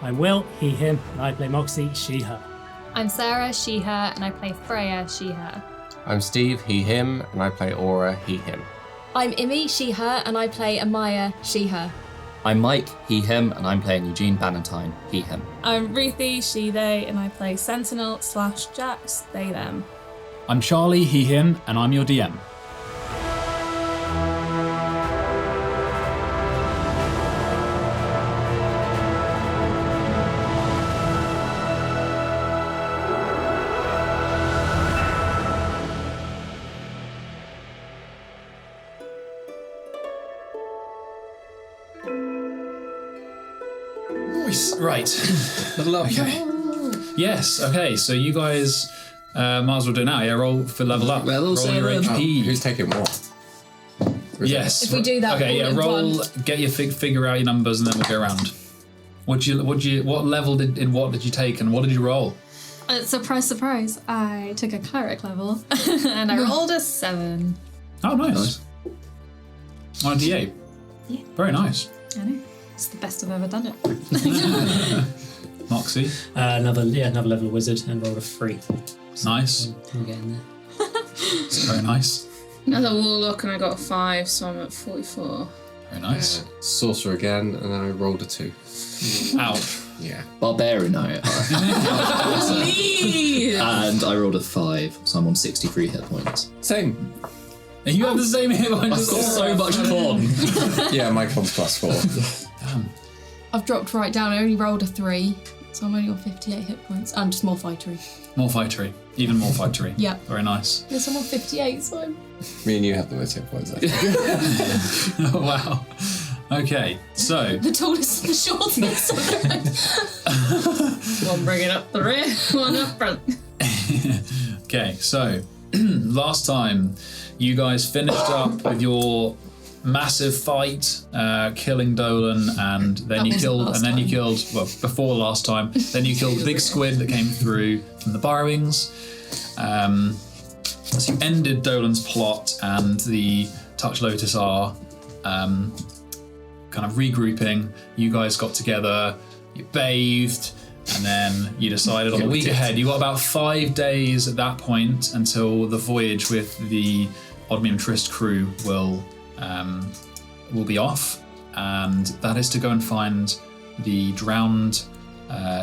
I'm Will, he, him, and I play Moxie, she, her. I'm Sarah, she, her, and I play Freya, she, her. I'm Steve, he, him, and I play Aura, he, him. I'm Imi, she, her, and I play Ahmaya, she, her. I'm Mike, he, him, and I'm playing Eugene Bannatyne, he, him. I'm Ruthie, she, they, and I play Sentinel/Jax, they, them. I'm Charlie, he, him, and I'm your DM. Right. Okay. Yes, okay, so you guys might as well do it now. Yeah, roll for level up. Level roll 7. your HP. Who's taking more? Yes. If we do that, okay, all yeah, in roll, one. get your figure out your numbers and then we'll go around. What level did you take and what did you roll? Surprise, surprise. I took a cleric level and I rolled a 7. Oh, nice. On a D8. Yeah. Very nice. I know. It's the best I've ever done it. Moxie. Another level of wizard and rolled a 3. Nice. I'm getting there. Very nice. Another warlock and I got a 5, so I'm at 44. Very nice. Sorcerer again, and then I rolled a 2. Ouch. Yeah. Barbarian, no. Please! And I rolled a 5, so I'm on 63 hit points. Same. And you have the same hit points. I've got so much con. Yeah, my con's +4. I've dropped right down. I only rolled a 3, so I'm only on 58 hit points. I'm just more fightery. More fightery. Even more fightery. Yeah. Very nice. Yes, I'm on 58, so I'm... Me and you have the most hit points, I think. Oh, wow. Okay, so... the tallest and the shortest. One bringing up the rear, one up front. Okay, so last time you guys finished up with your massive fight, killing Dolan, and then you killed, well, before last time, then you killed the big squid that came through from the burrowings. So you ended Dolan's plot, and the Touch Lotus are kind of regrouping. You guys got together, you bathed, and then you decided on the week ahead. You got about 5 days at that point until the voyage with the Oddmium Trist crew will be off, and that is to go and find the drowned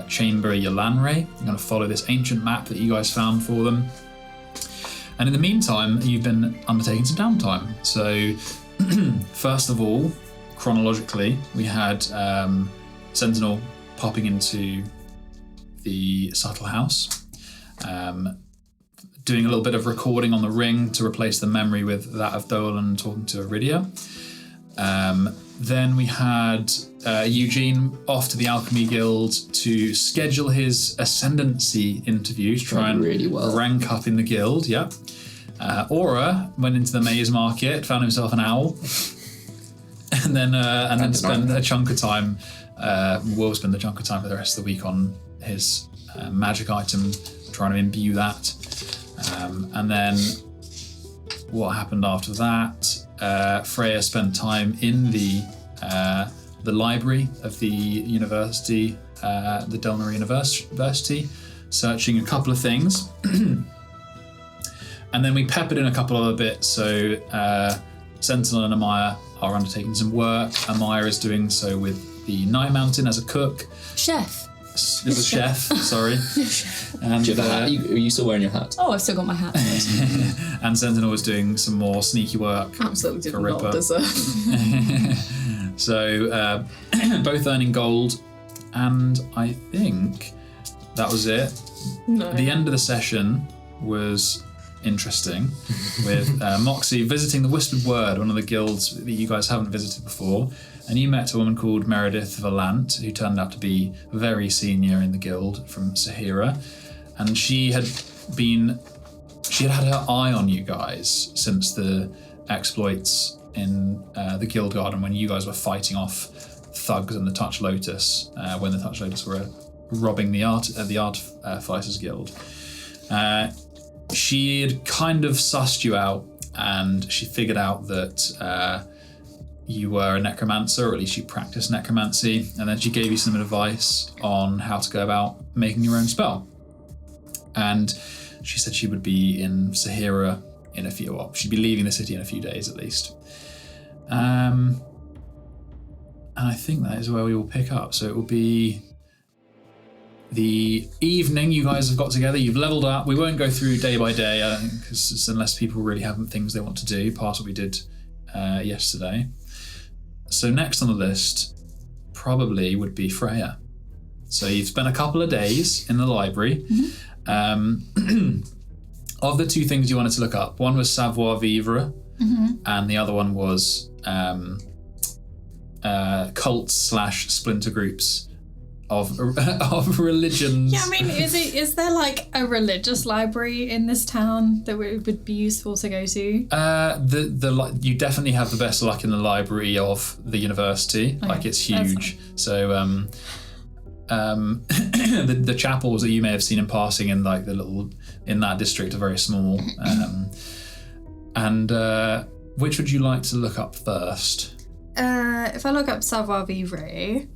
chamber Yelanriere. You're going to follow this ancient map that you guys found for them. And in the meantime, you've been undertaking some downtime. So, first of all, chronologically, we had Sentinel popping into the Subtle House, doing a little bit of recording on the ring to replace the memory with that of Dolan talking to Iridia. Then we had Eugene off to the Alchemy Guild to schedule his ascendancy interview to try and really well. rank up in the guild. Yeah. Aura went into the maze market, found himself an owl, and then spent a chunk of time. Will spend a chunk of time for the rest of the week on his magic item, trying to imbue that. And then what happened after that? Freya spent time in the library of the university, the Delnori University, searching a couple of things. And then we peppered in a couple other bits. So Sentinel and Ahmaya are undertaking some work. Ahmaya is doing so with the Night Mountain as a cook. Chef. As a chef, sorry. And, Do you have a hat? Are you still wearing your hat? Oh, I've still got my hat. and Sentinel was doing some more sneaky work. Absolutely did for not Ripper. deserve. So both earning gold, and I think that was it. No. The end of the session was interesting, with Moxie visiting the Whispered Word, one of the guilds that you guys haven't visited before, and you met a woman called Meredith Valant, who turned out to be very senior in the guild from Sahira, and she had had her eye on you guys since the exploits in the Guild Garden when you guys were fighting off thugs and the Touch Lotus, when the Touch Lotus were robbing the Artefacts Guild. She had kind of sussed you out, and she figured out that you were a necromancer, or at least you practiced necromancy, and then she gave you some advice on how to go about making your own spell. And she said she would be in Sahira in a few, well, she'd be leaving the city in a few days at least. And I think that is where we will pick up. So it will be the evening you guys have got together, you've leveled up. We won't go through day by day, because unless people really have things they want to do, past what we did yesterday. So next on the list probably would be Freya. So you've spent a couple of days in the library. Of the two things you wanted to look up, one was Savoir Vivre, and the other one was cults/splinter groups of religions. Yeah, I mean, is there like a religious library in this town that would be useful to go to? You definitely have the best luck in the library of the university. Okay, like it's huge. So the chapels that you may have seen in passing in like in that district are very small. And which would you like to look up first? If I look up Savoir Vivre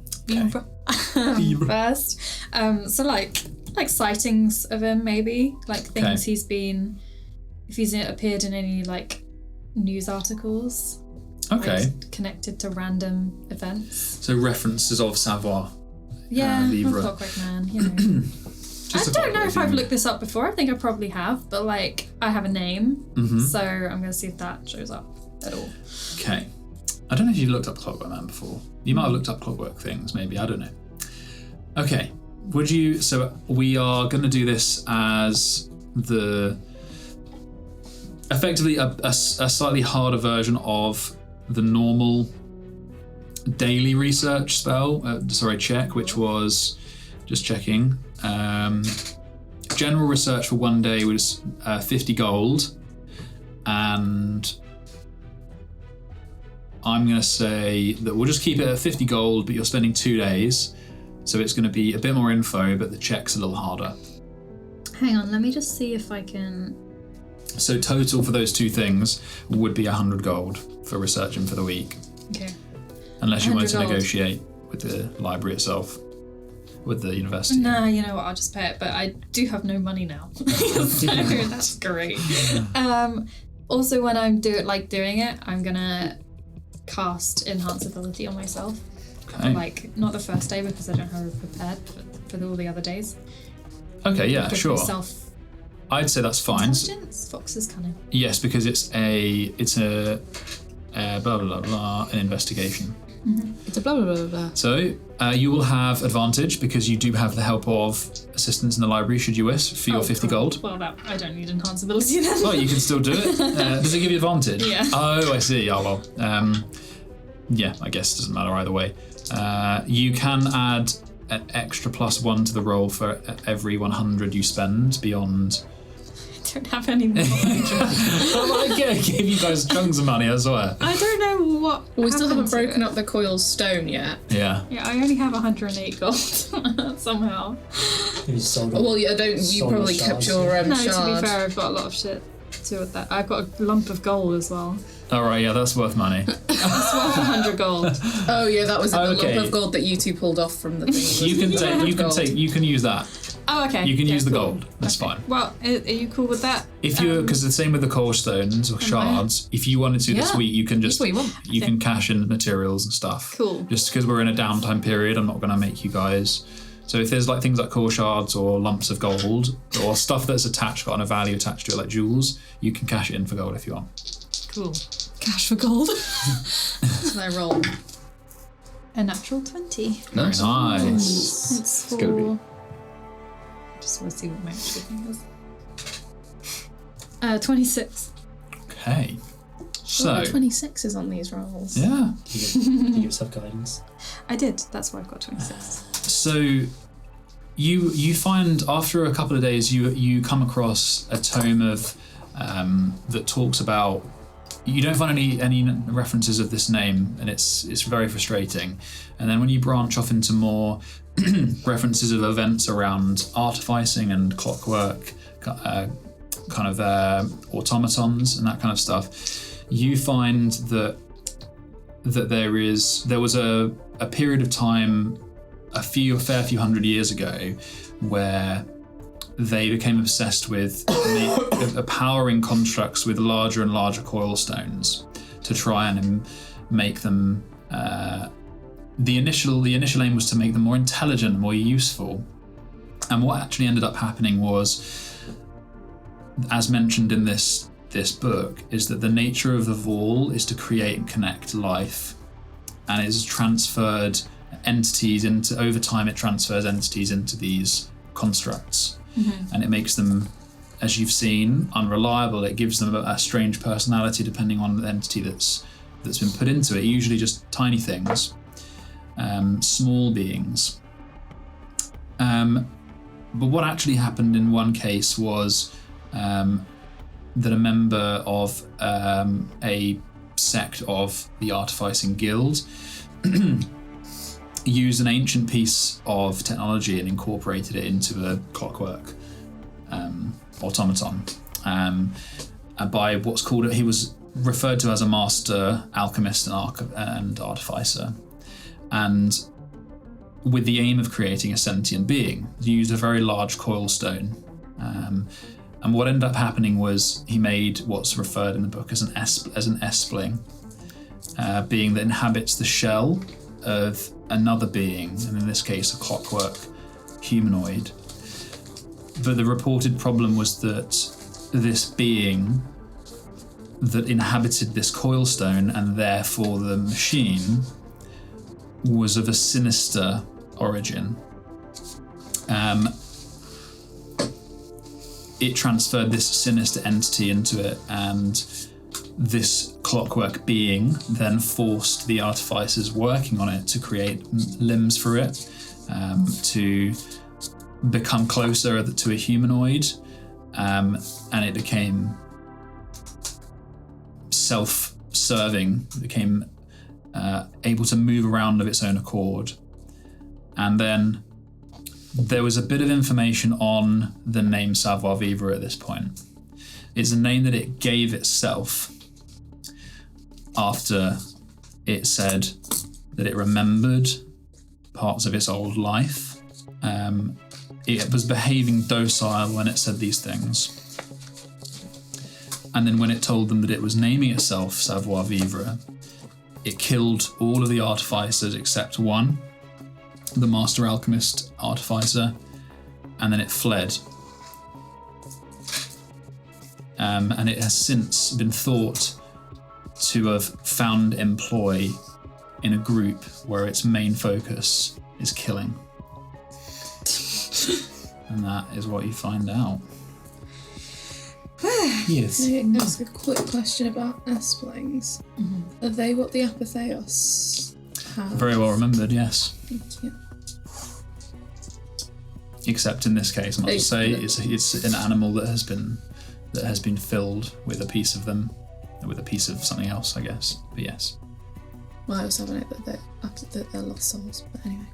first, so like sightings of him, maybe like things he's been, if he's appeared in any like news articles. Okay. Like, connected to random events. So references of Savoir. Yeah, Vivre. Clockwork Man, you know. I don't know if I've looked this up before. I think I probably have, but like I have a name, so I'm going to see if that shows up at all. Okay. I don't know if you've looked up Clockwork Man before. You might have looked up Clockwork things, maybe. I don't know. Okay. So we are going to do this as effectively a slightly harder version of the normal daily research check, which was just checking. General research for one day was 50 gold, and I'm going to say that we'll just keep it at 50 gold, but you're spending 2 days, so it's going to be a bit more info, but the check's a little harder. Hang on, let me just see if I can... So total for those two things would be 100 gold for researching for the week. Okay. Unless you wanted to 100 gold. negotiate with the library itself, with the university. Nah, you know what, I'll just pay it, but I do have no money now. So that's great. Also, when I'm doing it, I'm gonna cast enhance ability on myself. Okay. Like, not the first day because I don't have it prepared, but for all the other days. Okay, yeah, Give sure. myself I'd say that's fine. intelligence? Fox's cunning. Yes, because it's a blah blah blah an investigation. It's a blah blah blah blah. So you will have advantage because you do have the help of assistants in the library, should you wish, for your 50 gold. Well, I don't need enhance ability then. Oh, you can still do it. Does it give you advantage? Yeah. Oh, I see. Oh well. Yeah, I guess it doesn't matter either way. You can add an extra +1 to the roll for every 100 you spend beyond. I don't have any more. I gave you guys chunks of money, I swear. I don't know what. We still haven't happened to broken it. up the coiled stone yet. Yeah. Yeah, I only have 108 gold somehow. You sold Well, yeah, you Sold probably your kept shards. your No, shard. to be fair, I've got a lot of shit to with that. I've got a lump of gold as well. All right. Yeah, that's worth money. It's worth 100 gold. Oh yeah, that was Okay. the lump of gold that you two pulled off from the thing. You can use that. Oh, okay. You can Yeah, use the cool. gold. That's fine. Well, are you cool with that? If you, because the same with the core stones or shards. If you wanted to this Yeah. week, you can just That's what you want. you can cash in materials and stuff. Cool. Just because we're in a downtime period, I'm not going to make you guys. So if there's like things like core shards or lumps of gold or stuff that's got a value attached to it, like jewels, you can cash it in for gold if you want. Cool. Cash for gold. So I roll. A natural 20. Very nice. It's for... gonna be- Just want to see what my actual thing is. 26. Okay. So 26 is on these rolls. yeah. You give yourself guidance. I did. That's why I've got 26. So you find after a couple of days you come across a tome of that talks about. You don't find any references of this name, and it's very frustrating. And then when you branch off into more references of events around artificing and clockwork, kind of, automatons and that kind of stuff, you find that that there was a period of time a fair few hundred years ago where they became obsessed with powering constructs with larger and larger coil stones to try and make them. The initial aim was to make them more intelligent, more useful. And what actually ended up happening was, as mentioned in this book, is that the nature of the Vaul is to create and connect life, and it's transferred entities into, over time it transfers entities into these constructs, and it makes them, as you've seen, unreliable. It gives them a strange personality depending on the entity that's been put into it, usually just tiny things, small beings. But what actually happened in one case was that a member of a sect of the Artificing Guild used an ancient piece of technology and incorporated it into a clockwork automaton. By what's called, he was referred to as a master alchemist and artificer, and with the aim of creating a sentient being, he used a very large coil stone. And what ended up happening was he made what's referred in the book as an espling, being that inhabits the shell of another being, and in this case a clockwork humanoid. But the reported problem was that this being that inhabited this coil stone, and therefore the machine, was of a sinister origin. It transferred this sinister entity into it, and this clockwork being then forced the artificers working on it to create limbs for it, to become closer to a humanoid, and it became self-serving, became able to move around of its own accord. And then there was a bit of information on the name Savoir Vivre at this point. It's a name that it gave itself after it said that it remembered parts of its old life. It was behaving docile when it said these things. And then when it told them that it was naming itself Savoir Vivre, it killed all of the artificers except one, the master alchemist artificer, and then it fled. And it has since been thought to have found employ in a group where its main focus is killing. And that is what you find out. Yes. Can I ask a quick question about esplings? Are they what the Apatheos have? Very well remembered, yes. Thank you. Except in this case, I must say, it's an animal that has been filled with a piece of them, with a piece of something else, I guess. But yes. Well, I was having it that they're lost souls, but anyway.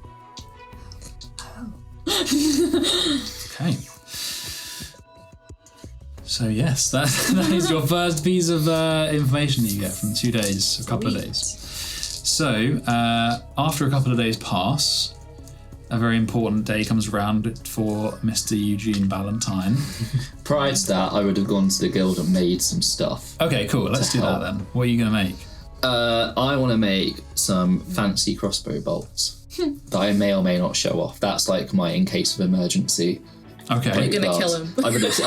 Okay. So yes, that is your first piece of information that you get from 2 days, a couple of days. So after a couple of days pass, a very important day comes around for Mr. Eugene Ballantyne. Prior to that, I would have gone to the guild and made some stuff. Okay, cool. Let's do that then. What are you going to make? I want to make some fancy crossbow bolts that I may or may not show off. That's like my in case of emergency. Okay. You're going to kill him. I'm going to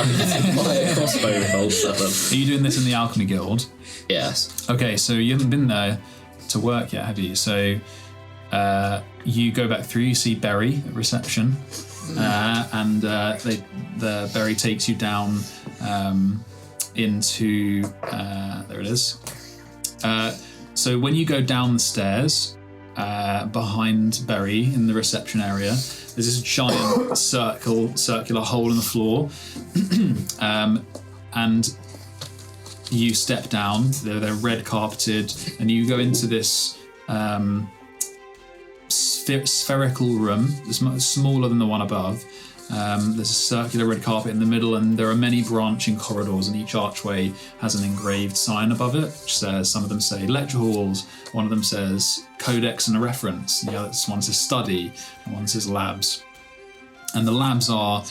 buy a crossbow bolts at them. Are you doing this in the Alchemy Guild? Yes. Okay, so you haven't been there to work yet, have you? So you go back through, you see Berry at reception, and the Berry takes you down into, there it is. So when you go down the stairs, behind Berry in the reception area, there's this giant circular hole in the floor, and you step down. They're red carpeted, and you go into this spherical room. It's much smaller than the one above, There's a circular red carpet in the middle, and there are many branching corridors, and each archway has an engraved sign above it, which says, some of them say lecture halls, one of them says codex and a reference, and the other one says study, and one says labs. And the labs are,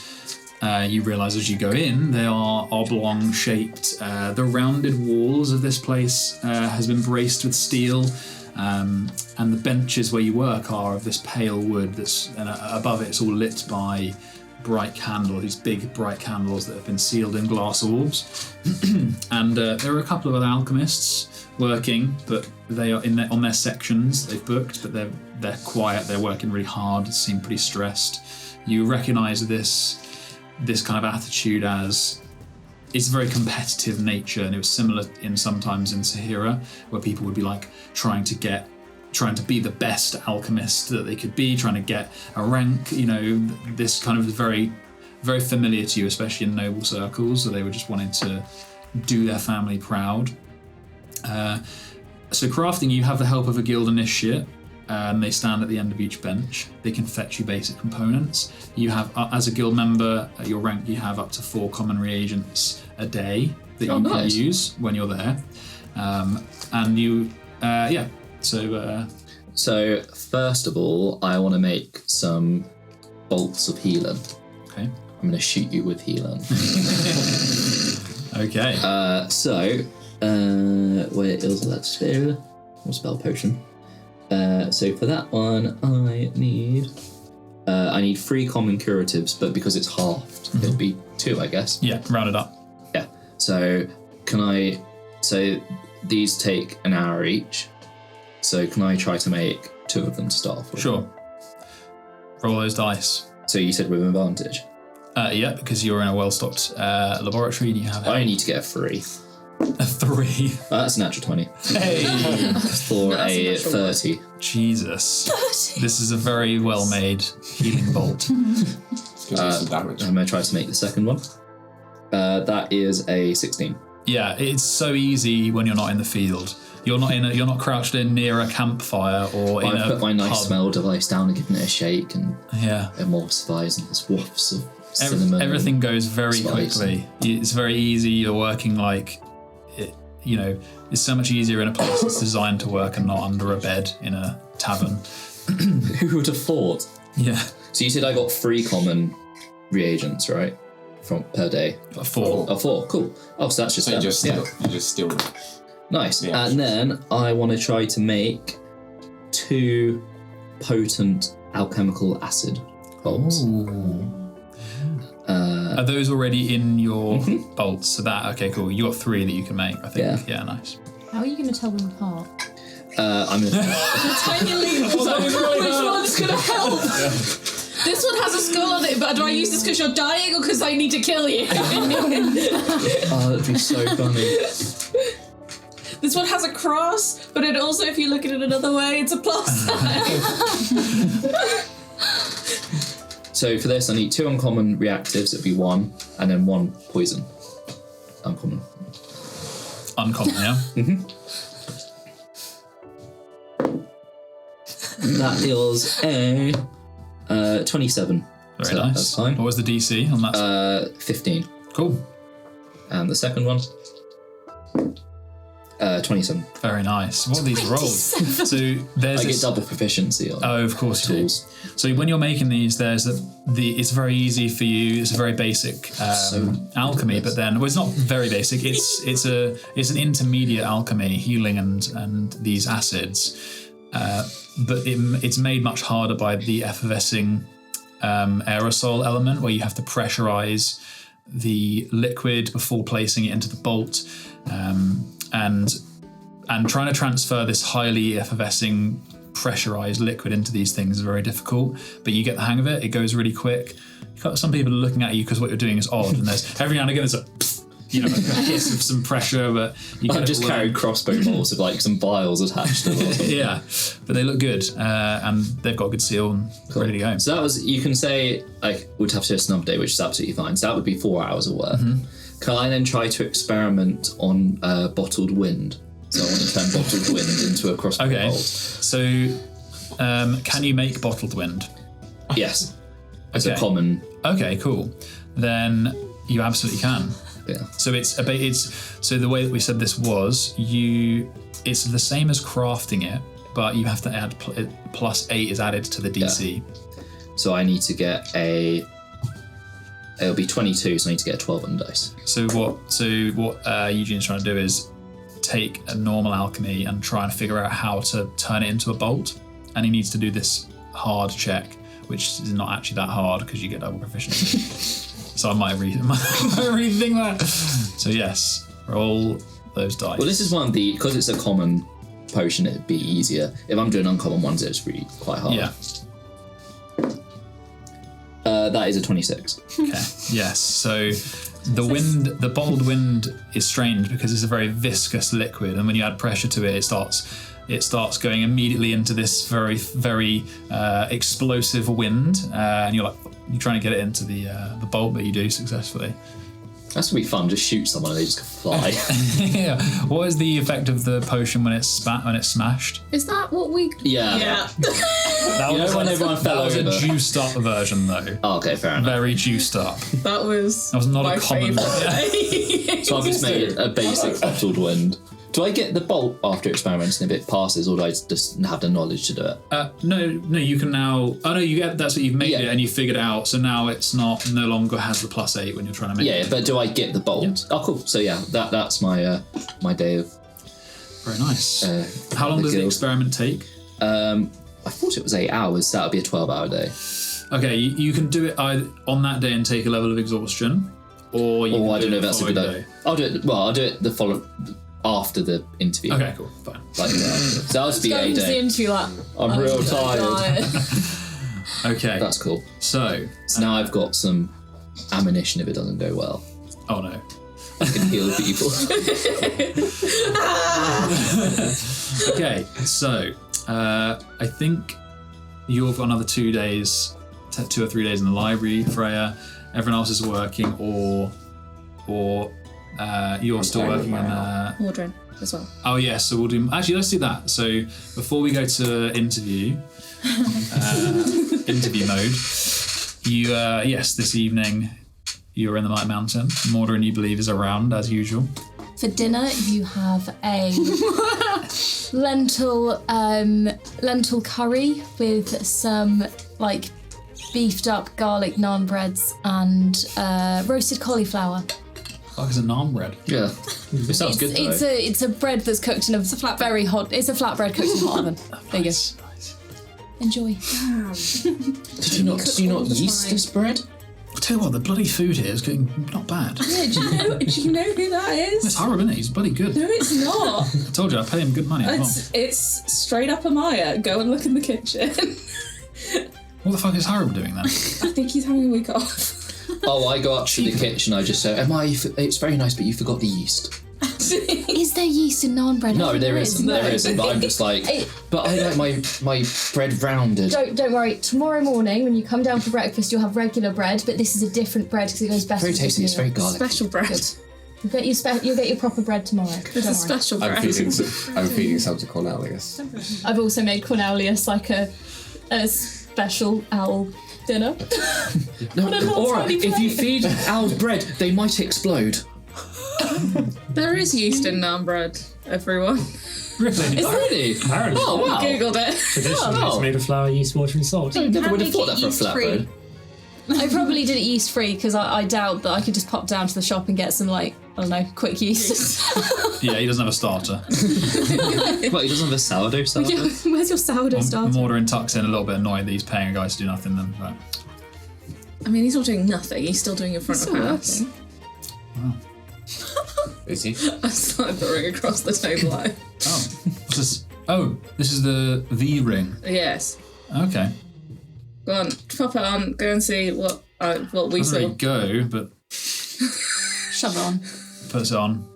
you realise as you go in, they are oblong shaped. The rounded walls of this place has been braced with steel, and the benches where you work are of this pale wood and above it it's all lit by bright candles, these big bright candles that have been sealed in glass orbs. And there are a couple of other alchemists working, but they are on their sections they've booked, but they're quiet, they're working really hard, seem pretty stressed. You recognise this kind of attitude as it's a very competitive nature, and it was similar sometimes in Sahira, where people would be like trying to be the best alchemist that they could be, trying to get a rank. This kind of is very, very familiar to you, especially in noble circles. So they were just wanting to do their family proud. So crafting, you have the help of a guild initiate. They stand at the end of each bench. They can fetch you basic components. You have, as a guild member, at your rank, you have up to 4 common reagents a day that you can use when you're there. And you, So first of all, I want to make some bolts of healing. Okay. I'm going to shoot you with healing. Okay. Where is that spell? Or spell potion? So for that one, I need 3 common curatives, but because it's halved, it'll be 2, I guess. Yeah, round it up. Yeah. So these take an hour each. So can I try to make 2 of them to start off with? Sure. Roll those dice. So you said with advantage? Yeah, because you're in a well-stocked laboratory and you have... I need to get a 3. A 3. That's a natural 20. Hey! For a 30. Jesus. 30. This is a very well-made healing bolt. It's going to do some damage. I'm going to try to make the second one. That is a 16. Yeah, it's so easy when you're not in the field. You're not crouched in near a campfire or in a put my nice pub. smell device down and given it a shake, and it emulsifies, and there's wafts of cinnamon. Everything goes very spice. quickly. It's very easy. You're working it's so much easier in a place that's designed to work and not under a bed in a tavern. Who would have thought? Yeah. So you said I got 3 common reagents, right? Per day. 4. Oh, 4. Cool. Oh, so that's just So them. you just steal them. Nice. Yeah. And then I want to try to make 2 potent alchemical acid bolts. Are those already in your bolts? So okay, cool. You got 3 that you can make, I think. Yeah, nice. How are you going to tell them apart? I'm going to... Tiny leaf. Which one's going to help? This one has a skull on it, but do I use this because you're dying or because I need to kill you? Oh, that'd be so funny. This one has a cross, but it also, if you look at it another way, it's a plus sign. So for this, I need 2 uncommon reactives. It'd be 1, and then 1 poison. Uncommon. Uncommon, yeah? That is a 27. Very nice. That's fine. What was the DC on that? 15. Cool. And the second one, 27. Very nice. What are these rolls? So there's I get this... double proficiency on of course you do. tools. So when you're making these, there's it's very easy for you. It's a very basic alchemy, but then it's not very basic. It's an intermediate alchemy, healing and these acids, but it's made much harder by the effervescing aerosol element, where you have to pressurize the liquid before placing it into the bolt, and trying to transfer this highly effervescing pressurized liquid into these things is very difficult, but you get the hang of it. It goes really quick. Some people are looking at you because what you're doing is odd, and there's every now and again there's a hiss of some pressure, but you I've just carried crossbow bolts with like some vials attached to them. Yeah, but they look good, and they've got a good seal and ready to go. So that was, you can say, like, we'd have to do a snub day, which is absolutely fine. So that would be 4 hours of work. Can I then try to experiment on bottled wind? So I want to turn bottled wind into a crossbow bolt. So can you make bottled wind? Yes. It's a common. Okay, cool. Then you absolutely can. Yeah. So it's so the way that we said this was it's the same as crafting it, but you have to add +8 is added to the DC. Yeah. So I need to get it'll be 22, so I need to get a 12 on the dice. So what Eugene's trying to do is take a normal alchemy and try and figure out how to turn it into a bolt, and he needs to do this hard check, which is not actually that hard because you get double proficiency. So I might rethink that. So yes, roll those dice. Well, this is one of the, because it's a common potion, it'd be easier. If I'm doing uncommon ones, it's really quite hard. Yeah. That is a 26. Okay. Yes. So the bottled wind is strange because it's a very viscous liquid, and when you add pressure to it, it starts going immediately into this very, very explosive wind, and you're trying to get it into the bolt, but you do successfully. That's gonna be fun. Just shoot someone and they just fly. Yeah. What is the effect of the potion when it's smashed? Is that what we? Yeah. That was when everyone fell that was over. a juiced up version though. Oh, okay, fair enough. Very juiced up. That was not my a common. favourite. So I've just made a basic bottled wind. Do I get the bolt after experiments and if it passes, or do I just have the knowledge to do it? No, you can now. Oh no, you get that's what you've made Yeah. it and you figured it out. So now it's no longer has the +8 when you're trying to make it. Yeah, but do I get the bolt? Yeah. Oh, cool. So yeah, that's my my day of. Very nice. How long does the experiment take? I thought it was 8 hours. So that would be a 12-hour day. Okay, you can do it either on that day and take a level of exhaustion, or you. Or can I don't know if do it that's a the good following idea. I'll do it. Well, I'll do it the follow after the interview. Okay, cool, fine. Like the day after. So that'll just be Go 8 into the days. interview like, I'm real tired. Okay, That's cool. so So now I've got some ammunition if it doesn't go well. oh no. I can heal people. Okay, so I think you've got another 2 days, 2 or 3 days in the library, Freya. Everyone else is working, or you're still working on. Mordrin as well. Oh yes, so we'll do. Actually, let's do that. So before we go to interview mode, yes, this evening you're in the Night Mountain. Mordrin, you believe, is around as usual. For dinner, you have a lentil curry with some like beefed up garlic naan breads and roasted cauliflower. Like it's a naan bread. Yeah. It sounds good though. It's a bread that's cooked in a very hot. It's a flatbread cooked in a hot oven. There you go. Nice. Enjoy. Did you not yeast this bread? I'll tell you what, the bloody food here is getting not bad. Yeah, do you know who that It's is? horrible, isn't it? He's bloody good. No, it's not. I told you, I pay him good money as well. It's straight up Ahmaya. Go and look in the kitchen. What the fuck is Harold doing then? I think he's having a week off. Oh, I go up to the kitchen. I just say, it's very nice, but you forgot the yeast. Is there yeast in naan bread? No, there isn't. There isn't. But I'm just like, but I like my bread rounded. Don't worry. Tomorrow morning, when you come down for breakfast, you'll have regular bread, but this is a different bread because it goes better. Very with tasty. It's meal. very garlic. Special bread. You'll get your proper bread tomorrow. This is special bread. I'm feeding some to Cornelius. I've also made Cornelius like a special owl dinner. No, On a little or tiny if you plate. feed owls bread, they might explode. There is yeast in naan bread, everyone. Really? Oh, really? Apparently. Oh, wow. Googled it. Traditionally, Oh. it's made of flour, yeast, water, and salt. I never would have make thought it that for a yeast-free. flatbread. I probably did it yeast free because I doubt that I could just pop down to the shop and get some like I don't know quick yeast. Yeah, he doesn't have a starter. What, he doesn't have a sourdough starter? Where's your sourdough starter? Mordrin tucks in a little bit annoyed that he's paying a guy to do nothing then. But I mean, he's not doing nothing. He's still doing in front of house. Is he? I started the ring across the table. Like, what's this? Oh, this is the V ring. yes. Okay. Go on, pop it on. Go and see what we Doesn't saw. really go, but Shove it on. puts it on.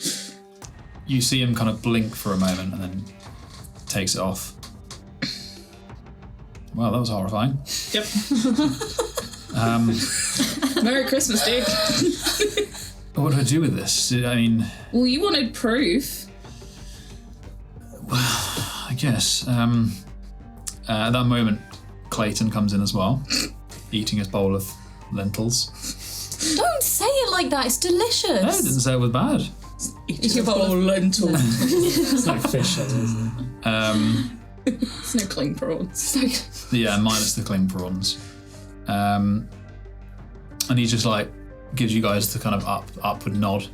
You see him kind of blink for a moment and then takes it off. Well, that was horrifying. Yep. Merry Christmas, dude. What do I do with this? I mean, Well, you wanted proof. I guess. At that moment, Clayton comes in as well. eating his bowl of lentils. Don't say it like that. It's delicious. No, it didn't say it was bad. Eat your bowl of lentil. It's like fish, isn't it? It's no cling prawns. Yeah, minus the cling prawns. And he just like gives you guys the kind of upward nod.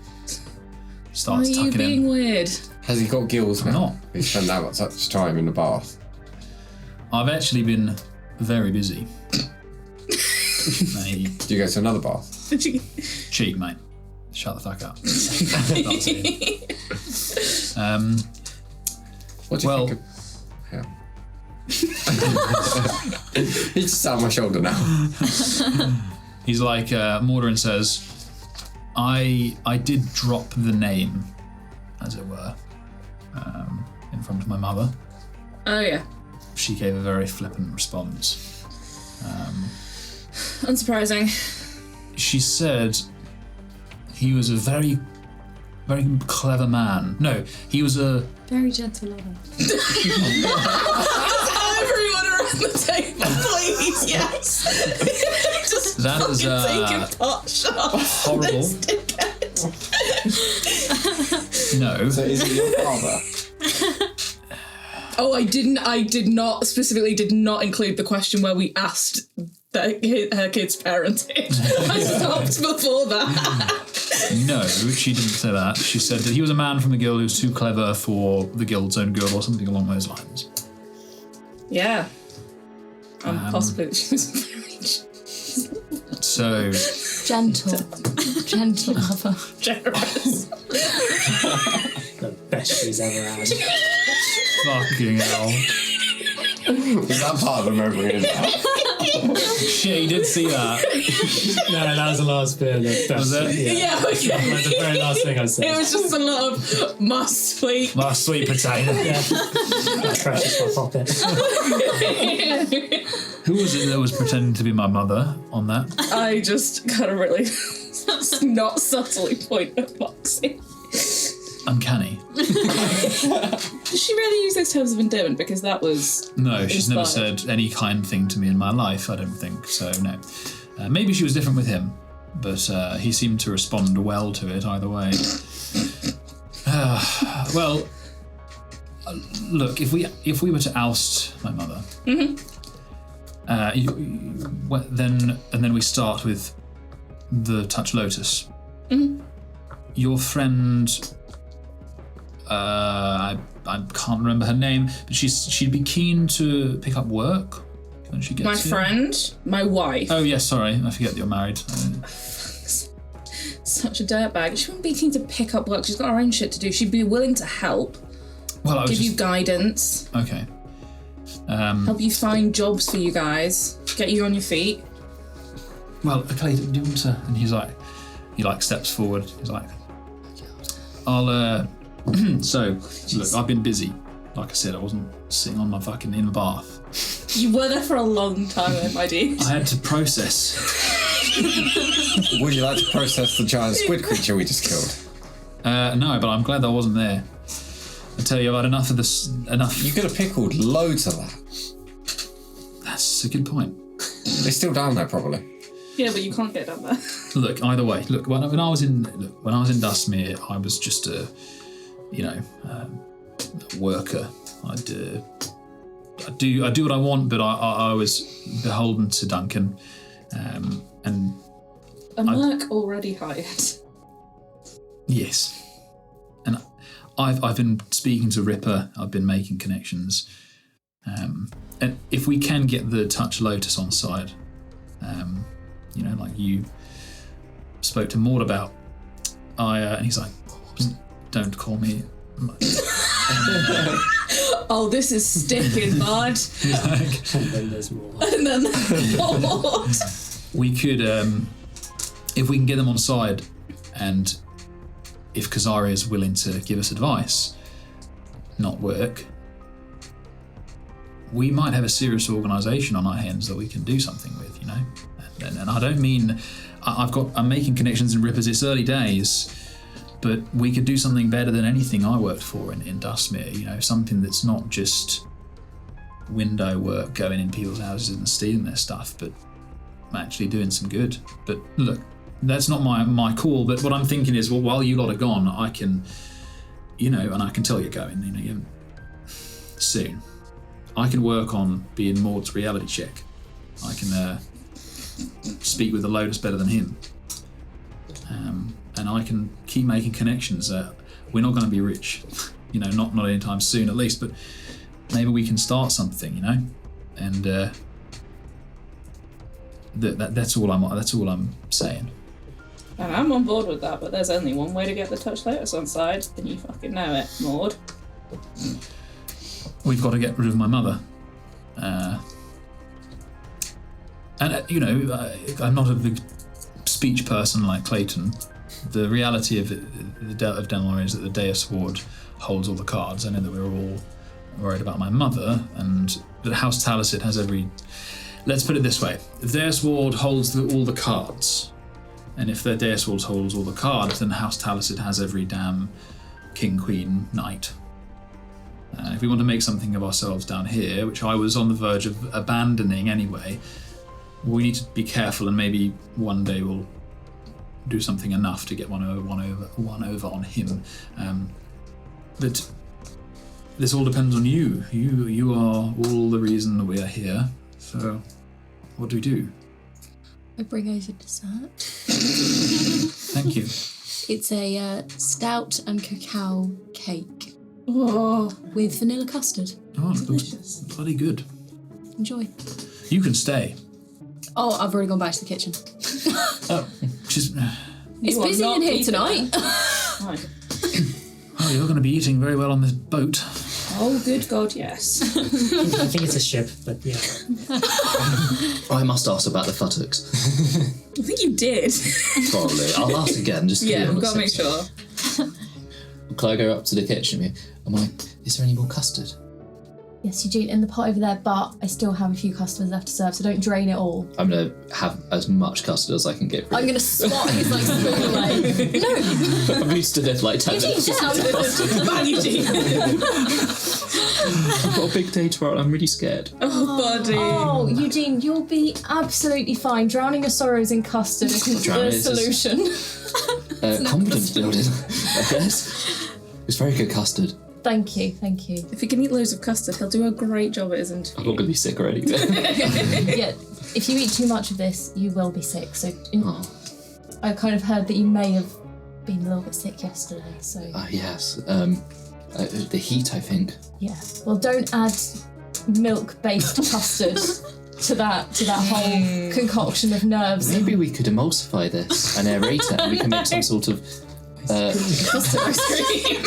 Starts Are you tucking being in. weird? Has he got gills now? Not. He spent that much time in the bath. I've actually been very busy. Hey, Do you go to another bath? cheat, mate. Shut the fuck up. That's it. What do you Well- think of... Yeah. He's just sat on my shoulder now. He's like, Mordorin says, I did drop the name, as it were, in front of my mother. Oh yeah. She gave a very flippant response. Unsurprising. She said he was a very, very clever man. No, he was a... Very gentle lover. Everyone around the table, please, yes. Just That is, fucking take a pot shot. horrible. No. So is it your father? Oh, I did not include the question where we asked her kid's parentage. I stopped before that. No, she didn't say that. She said that he was a man from the guild who was too clever for the guild's own good or something along those lines. Yeah. Possibly that she was very So, Gentle lover. generous. The best she's ever had. fucking hell. Is that part of the murmuring? Shit, you did see that. No, that was the last bit of the Was it? Yeah, okay. That was the very last thing I said. It was just a lot of must sleep. My sweet potato. That precious my pocket. Who was it that was pretending to be my mother on that? I just kind of really not subtly point at Foxy. Uncanny. Did she really use those terms of endearment? Because that was No, she's never inspired. said any kind thing to me in my life, I don't think, so no. Maybe she was different with him, but he seemed to respond well to it either way. Well, look, if we were to oust my mother, then we start with the touch lotus. Your friend, I can't remember her name, but she'd be keen to pick up work when she gets my here. friend, my wife. Oh yes, sorry, I forget that you're married. Such a dirtbag. She wouldn't be keen to pick up work. She's got her own shit to do. She'd be willing to help, Well, I was give just you guidance, okay. help you find jobs for you guys, get you on your feet. Well, okay, do you want to? And he steps forward. He's like, I'll. So, look, I've been busy. Like I said, I wasn't sitting on my fucking in the bath. You were there for a long time, then, my dude. I had to process. Would you like to process the giant squid creature we just killed? No, but I'm glad I wasn't there. I tell you, I've had enough of this. Enough. You could have pickled loads of that. That's a good point. They're still down there, probably. Yeah, but you can't get down there. Look, either way. Look, when I was in Dustmere, I was just a worker. I do what I want, but I was beholden to Duncan, and A merc already hired. yes, and I've been speaking to Ripper. I've been making connections, and if we can get the touch lotus on side, like you spoke to Maud about, and he's like, don't call me. Oh, this is sticking, bud. And then there's more. And then what? We could, if we can get them on side, and if Kazari is willing to give us advice, not work, we might have a serious organisation on our hands that we can do something with, And I don't mean I'm making connections in Rippers. It's early days, but we could do something better than anything I worked for in Dustmere. Something that's not just window work, going in people's houses and stealing their stuff, but actually doing some good. But look, that's not my call. But what I'm thinking is, well, while you lot are gone, I can, and I can tell you're going, soon. I can work on being Maud's reality check. I can speak with the Lotus better than him. And I can keep making connections. We're not going to be rich, not anytime soon at least, but maybe we can start something, and that's all I'm saying. And I'm on board with that, but there's only one way to get the touch Lotus on side, and you fucking know it, Maud. We've got to get rid of my mother. I'm not a big speech person like Clayton. The reality of Delnori is that the Deus Ward holds all the cards. I know that we're all worried about my mother, and that House Talicid has every... Let's put it this way. If Deus Ward holds all the cards, and if the Deus Ward holds all the cards, then House Talicid has every damn king, queen, knight. If we want to make something of ourselves down here, which I was on the verge of abandoning anyway, we need to be careful, and maybe one day we'll do something enough to get one over on him. But this all depends on you. You are all the reason that we are here. So, what do we do? I bring over dessert. Thank you. It's a stout and cacao cake. Oh, with vanilla custard. Oh, it looks bloody good. Enjoy. You can stay. Oh, I've already gone back to the kitchen. It's busy in here tonight. Oh, you're going to be eating very well on this boat. Oh, good God, yes. I think it's a ship, but yeah. I must ask about the futtocks. I think you did. Probably. I'll ask again, just to be Yeah, on we've the got to make safe sure. side. Can I go up to the kitchen? Is there any more custard? Yes, Eugene, in the pot over there, but I still have a few customers left to serve, so don't drain it all. I'm going to have as much custard as I can get. I'm going to swat his spoon away. No! I'm used to this, 10 minutes. Eugene, Man, Eugene. I've got a big day tomorrow and I'm really scared. Oh, buddy. Oh, Eugene, you'll be absolutely fine. Drowning your sorrows in custard isn't the solution. Confidence building, I guess. It's very good custard. Thank you. If he can eat loads of custard, he'll do a great job at his interview. I'm not going to be sick already. Yeah, if you eat too much of this, you will be sick. So I kind of heard that you may have been a little bit sick yesterday. So yes, the heat, I think. yeah. Well, don't add milk-based custard to that whole concoction of nerves. Maybe we could emulsify this and aerate it, and we can make some sort of. Custard ice cream.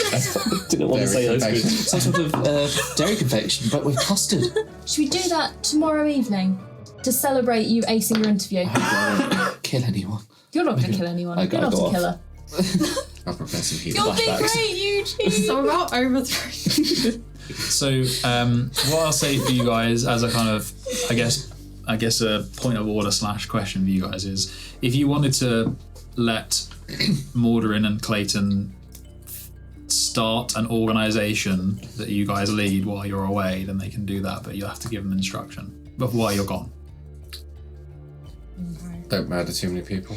Didn't want to say Dairy ice cream. Some sort of dairy confection, but with custard. Should we do that tomorrow evening to celebrate you acing your interview? I won't kill anyone. You're not going to kill anyone. I You're not go a killer. I'll prepare some heat. You'll be Flashbacks. great, Eugene. So about overthrow. So, what I'll say for you guys, as a kind of, I guess a point of order / question for you guys is, if you wanted to let Morderin and Clayton start an organisation that you guys lead while you're away, then they can do that, but you'll have to give them instruction. But while you're gone. Don't murder too many people.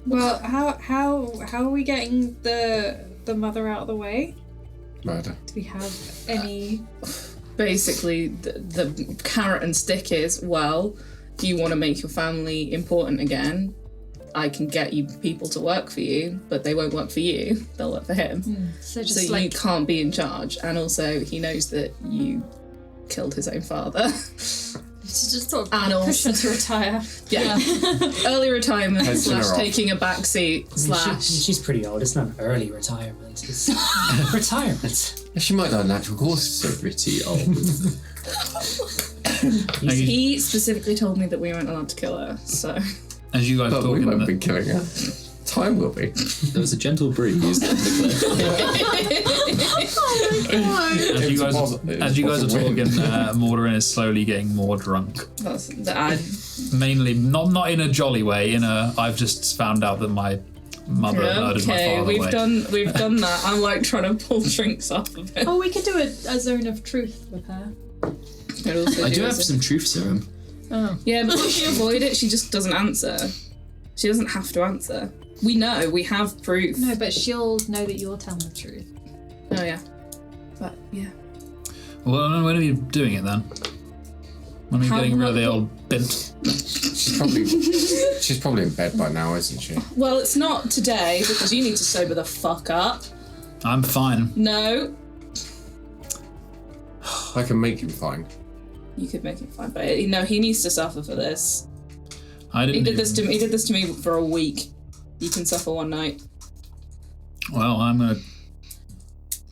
Well, how are we getting the mother out of the way? Murder. Do we have any? Basically, the carrot and stick is, well, do you want to make your family important again? I can get you people to work for you, but they won't work for you. They'll work for him. So So you can't be in charge. And also, he knows that you killed his own father. just sort of And push also- her to retire. Yeah. Early retirement Heads in her / off. taking a backseat I mean, she's pretty old. It's not an early retirement. It's retirement. She might die natural course. So pretty old. He specifically told me that we weren't allowed to kill her, so... As you guys are But we talking, won't be killing her. Time will be. There was a gentle breeze on the as you guys are talking, Morderin is slowly getting more drunk. That's the ad. Mainly, not in a jolly way. I've just found out that my mother murdered my Okay, father. we've done that. I'm like trying to pull drinks off of it. Oh, we could do a zone of truth with her. Could also I do have as a- some truth serum. Oh. Yeah, because she avoid it, she just doesn't answer. She doesn't have to answer. We know, we have proof. No, but she'll know that you're telling the truth. Oh yeah. But yeah. Well, when are you doing it then? When are you How getting rid of the long- old bint? She's probably in bed by now, isn't she? Well, it's not today because you need to sober the fuck up. I'm fine. No. I can make him fine. You could make him fine, but he needs to suffer for this. I didn't. He did this to me for a week. You can suffer one night. Well, I'm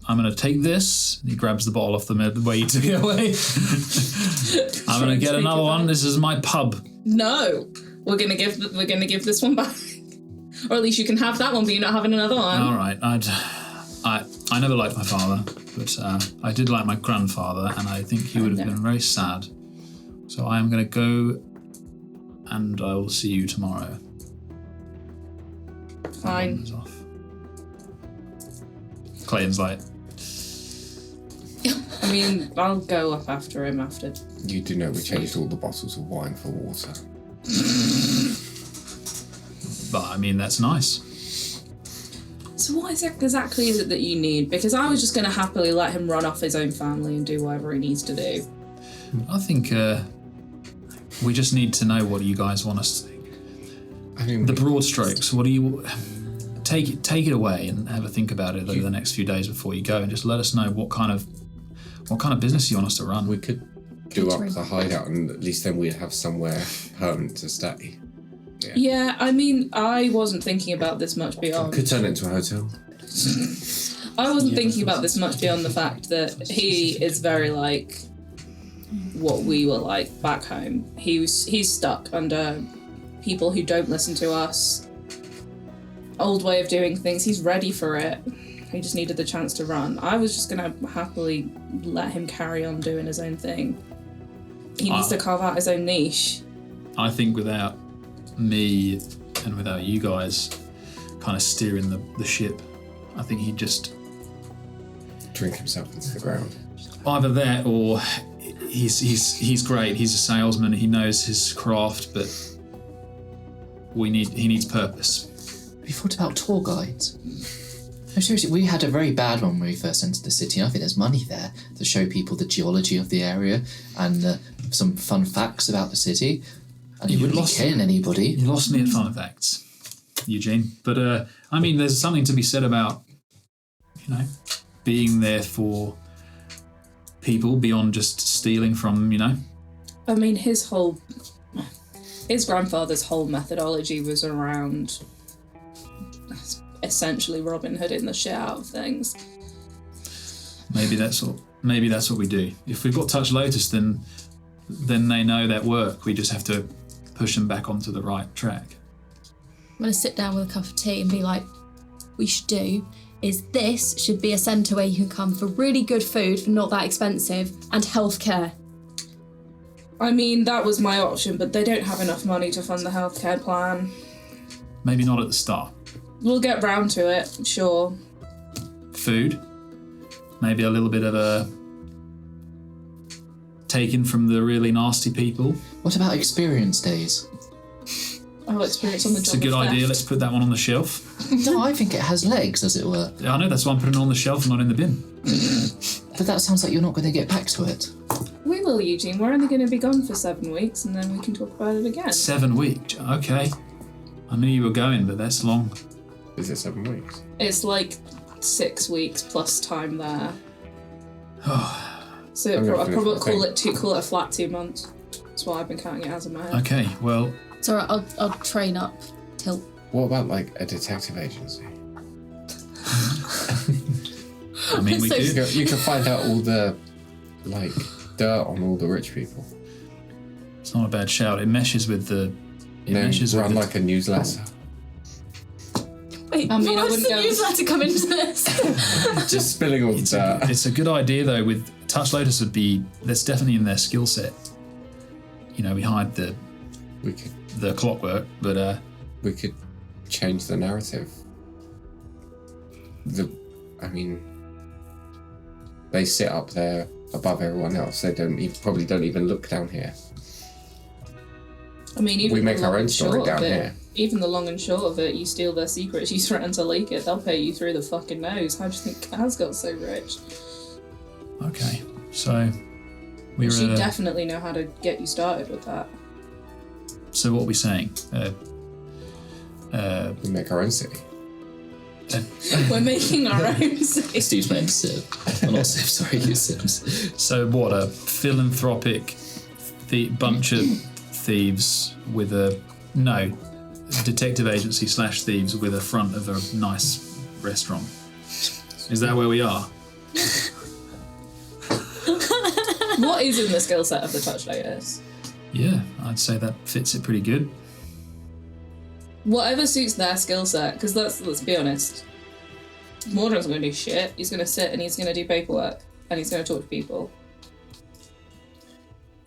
gonna take this. He grabs the bottle off the way he took it away. I'm gonna get another one. This is my pub. No, we're gonna give this one back, or at least you can have that one, but you're not having another one. All right. I never liked my father, but I did like my grandfather, and I think he would have been very sad. So I am gonna go, and I will see you tomorrow. Fine. Off. Clayton's like, I mean, I'll go up after him after. You do know we changed all the bottles of wine for water. but I mean that's nice. So what exactly is it that you need? Because I was just going to happily let him run off his own family and do whatever he needs to do. I think we just need to know what you guys want us to think. I mean, The broad strokes. What do you take it away and have a think about it over the next few days before you go, and just let us know what kind of business you want us to run. we could do up the hideout, and at least then we'd have somewhere permanent to stay. Yeah, I mean, I wasn't thinking about this much beyond. Could turn it into a hotel. I wasn't thinking about this much beyond the fact that he is very like what we were like back home. He's stuck under people who don't listen to us. Old way of doing things. He's ready for it. He just needed the chance to run. I was just gonna happily let him carry on doing his own thing. He needs to carve out his own niche. I think without me and without you guys kind of steering the ship, I think he'd just Drink himself into the ground. either that or he's great. He's a salesman. He knows his craft, but he needs purpose. Have you thought about tour guides? No, seriously, we had a very bad one when we first entered the city. I think there's money there to show people the geology of the area and some fun facts about the city. And you wouldn't be killing anybody. You lost me at fun facts, Eugene. But I mean, there's something to be said about, being there for people beyond just stealing from, I mean, his grandfather's whole methodology was around essentially Robin Hooding the shit out of things. Maybe that's what we do. If we've got Touch Lotus, then they know that work. We just have to push them back onto the right track. I'm going to sit down with a cup of tea and be like, what we should do is this should be a centre where you can come for really good food for not that expensive and healthcare. I mean, that was my option, but they don't have enough money to fund the healthcare plan. Maybe not at the start. We'll get round to it, sure. Food. Maybe a little bit of a taken from the really nasty people. What about experience days? I'll experience on the job. It's a good idea. Let's put that one on the shelf. No, I think it has legs, as it were. Yeah, I know, that's why I'm putting it on the shelf and not in the bin. But that sounds like you're not going to get back to it. We will, Eugene. We're only going to be gone for 7 weeks and then we can talk about it again. 7 weeks. Okay. I knew you were going, but that's long. Is it 7 weeks? It's like 6 weeks plus time there. So I'll probably call it a flat 2 months. That's what I've been counting it as in my head. Okay, well, It's alright, I'll train up till... What about like a detective agency? I mean, we So- do. You can find out all the dirt on all the rich people. It's not a bad shout. It meshes with the. It Then meshes with run the, like a newsletter. Wait, I mean, I how does wouldn't the go- newsletter come into this? Just spilling all the dirt. It's a good idea though. With Touch Lotus would be that's definitely in their skill set. We hide We could the clockwork, but we could change the narrative. They sit up there above everyone else. They probably don't even look down here. I mean, even We the make our long own and story short of down it- here. Even the long and short of it, you steal their secrets, you threaten to leak it, they'll pay you through the fucking nose. How do you think Kaz got so rich? Okay, so we're. She definitely know how to get you started with that. So what are we saying? We make our own city. We're making our own city. Steve's playing Civ. Oh, not Civ, sorry, you Sims. So what? A philanthropic bunch of thieves with a detective agency / thieves with a front of a nice restaurant. Is that where we are? What is in the skill set of the touch latest? Yeah, I'd say that fits it pretty good. Whatever suits their skill set, because let's be honest. Mordred's going to do shit. He's going to sit and he's going to do paperwork and he's going to talk to people.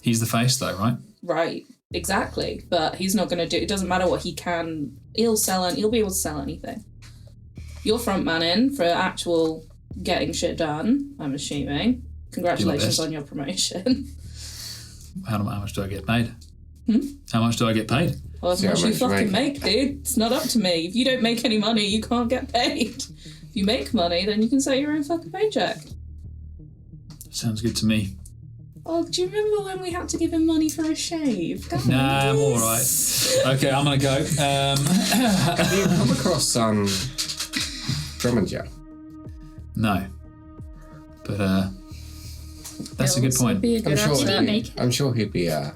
He's the face, though, right? Right, exactly. But he's not going to do. It doesn't matter what he can. He'll be able to sell anything. You're front man in for actual getting shit done. I'm assuming. Congratulations on your promotion. How much do I get paid? How much do I get paid? Well, as See how much you much you fucking make. make, dude. It's not up to me. If you don't make any money, you can't get paid. If you make money, then you can set your own fucking paycheck. Sounds good to me. Oh, do you remember when we had to give him money for a shave? God. Nah, I'm all right. Okay, I'm gonna go. Have you come across Drummond yet? No, but that's a good It'll point. Be a good asset. I'm sure he'd be help.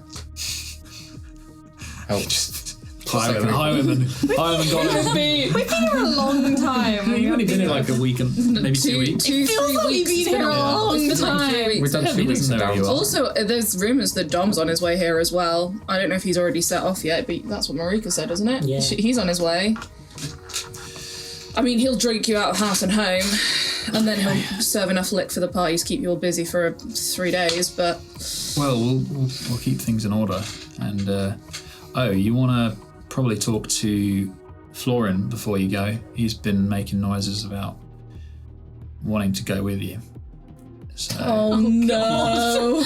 Highwayman got it. We've been here a long time. You've only been here like a week and maybe 2 weeks. Two, 3 weeks. We've been here a long time. We've done 2 weeks doesn't know down. where you are. Also, there's rumours that Dom's on his way here as well. I don't know if he's already set off yet, but that's what Marika said, isn't it? Yeah. He's on his way. I mean, he'll drink you out of house and home, and then he'll serve enough lick for the parties, keep you all busy for 3 days, but... Well, we'll keep things in order. And you want to probably talk to Florin before you go. He's been making noises about wanting to go with you. So, Oh no!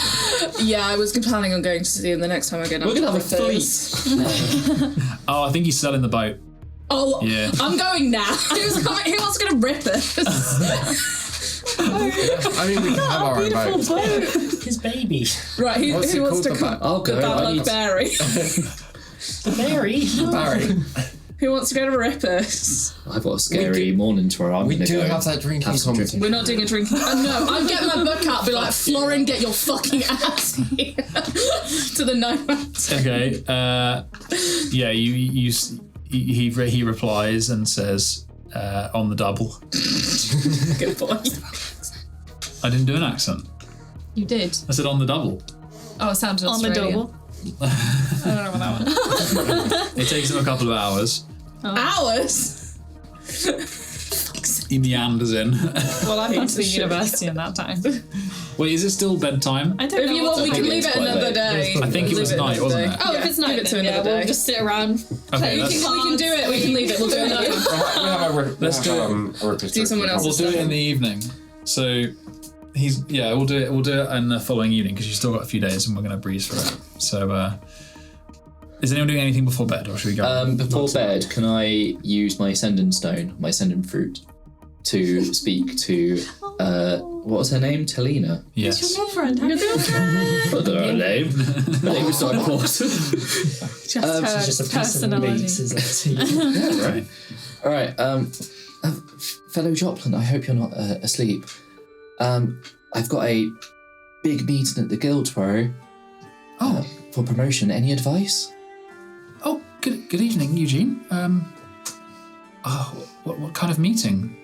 Yeah, I was planning on going to see him the next time I get out. We're going to have a fleet. I think he's selling the boat. Oh, Yeah. I'm going now. Who's coming? Who wants to rip us? I mean, we can have our own boat. His baby. Right, What's who it wants called? to come? I'll go. Bad I luck need Barry. Mary. Barry. Who wants to go to rip us? I've got a scary morning tomorrow. I'm We gonna do go have that drinking have some competition. We're not doing a drinking. No, I'm getting my book out. Be like, Florin, get your fucking ass here to the nomads. Okay. Yeah. He replies and says, "On the double." Good boy. I didn't do an accent. You did. I said on the double. Oh, it sounded On the Australian. double. I don't know about that one. It takes him a couple of hours. Hours? He meanders in. Well, I've been to Piece of shit. university in that time. Wait, is it still bedtime? I don't If know you what want, we to can do. leave it quite another late. day. I think it was Leave night, another wasn't day. it? Oh, if it's Leave night, it to then yeah, another we'll day. just sit around. Okay, We can do it. We can leave it. We'll do another one. Let's do it. Do someone We'll else's do it stuff. in the evening. So we'll do it in the following evening because you've still got a few days and we're going to breeze through it. So is anyone doing anything before bed or should we go? Before bed, can I use my ascendant stone, my ascendant fruit, to speak to what was her name? Telina. Yes. Your girlfriend. I don't know her name. Her name was so important. Just her It's just a piece of personality. meat, is that to you? Yeah, right. All right, fellow Joplin, I hope you're not asleep. I've got a big meeting at the guild tomorrow. For promotion. Any advice? Oh, good evening, Eugene. What kind of meeting?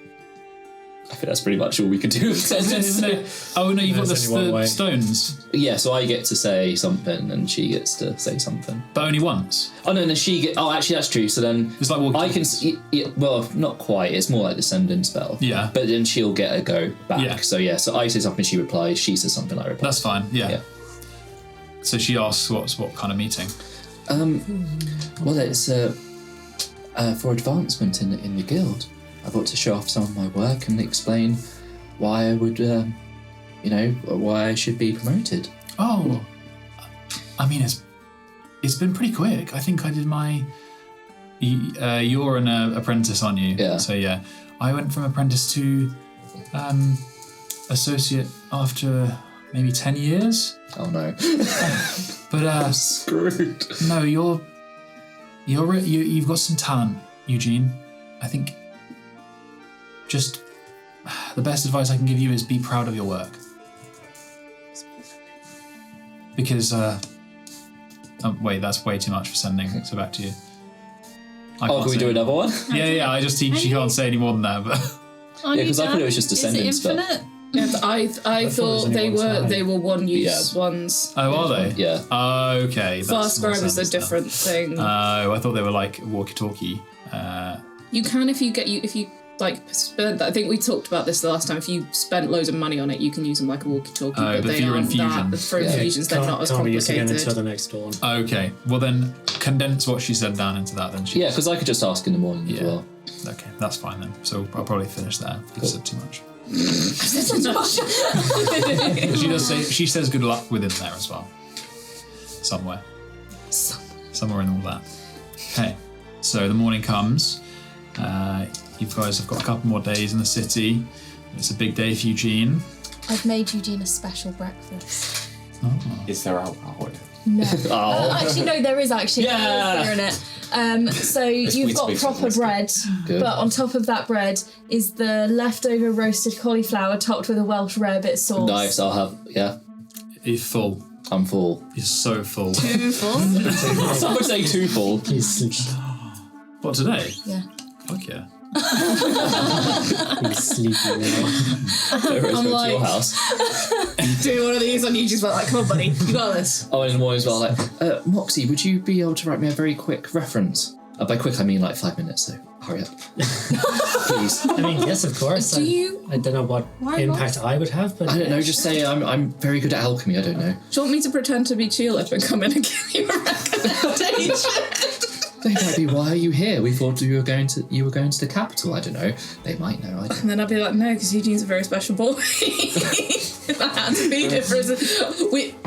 I think that's pretty much all we could do. Isn't it? Oh no, you've got There's only one way. the stones, Yeah, so I get to say something and she gets to say something. but only once. Oh no, she get. Oh, actually, that's true. So then It's like walking. I can. Well, not quite. It's more like the send-in spell. Yeah. But then she'll get a go back. Yeah. So yeah. So I say something, she replies. She says something, I reply. That's fine. Yeah. Yeah. So she asks, what kind of meeting? Well, it's for advancement in the guild. I've got to show off some of my work and explain why I would, why I should be promoted. Oh, I mean, It's been pretty quick. I think I did my. You're an apprentice, aren't you? Yeah. So yeah, I went from apprentice to associate after maybe 10 years. Oh no. But I'm screwed. no, you've got some talent, Eugene. I think just the best advice I can give you is be proud of your work. Because wait, that's way too much for sending. So back to you. Can we do another one? Yeah. I just teach. You can't say any more than that. But Yeah, because I thought it was just descendant spell. Yeah, I thought they were one use ones. oh, are they? Yeah. Okay. Fast more scribe is a sense then. different thing. Oh, I thought they were like walkie-talkie. You can if you like spend. I think we talked about this the last time. If you spent loads of money on it, you can use them like a walkie-talkie. But they for your aren't infusion. that. For infusions, they're not as Can't be used again complicated. until the next dawn. Okay. Well then, condense what she said down into that then. Yeah, because I could just ask in the morning as well. Okay, that's fine then. So I'll probably finish there. I said too much. She does say she says good luck within there as well. Somewhere. Somewhere in all that. Okay. So the morning comes. You guys have got a couple more days in the city. It's a big day for Eugene. I've made Eugene a special breakfast. Is there alcohol in it? No. Oh. Actually, no, there is actually Yeah. beer in it. So you've got proper bread, Good. but on top of that bread is the leftover roasted cauliflower topped with a Welsh rarebit sauce. Nice, I'll have, yeah. You're full. I'm full. You're so full. Some would say too full. He's What, today? Yeah. Fuck yeah. sleepy now. I'm like- to your house. Do one of these on YouTube's like, come on, buddy, you got this. Oh, in the morning as well, like, Moxie, would you be able to write me a very quick reference? By quick, I mean like 5 minutes, so hurry up. Please. I mean, yes, of course. Do you? I don't know what impact I would have, but I don't know, just say I'm very good at alchemy, I don't know. Do you want me to pretend to be Tulip and come in and give you a recommendation? They might be, why are you here? We thought you were going to the capital, I don't know. They might know, I don't know. And then I'd be like, no, because Eugene's a very special boy. If I had to be here for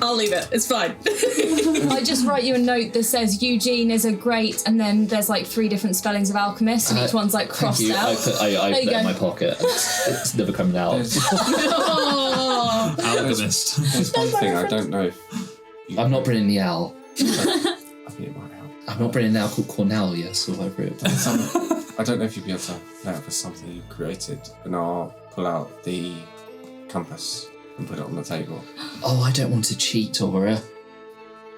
I'll leave it. It's fine. I just write you a note that says Eugene is a great, and then there's like 3 different spellings of alchemist, and each one's like Thank crossed you. out. I put There you it go. in my pocket. It's never coming out. Oh. Alchemist. There's one thing I don't know if I'm not bringing the owl. I think it might help. I'm not bringing an owl called Cornelius or whatever it was. I don't know if you'd be able to play out for something you created, and I'll pull out the compass and put it on the table. Oh, I don't want to cheat, Aura.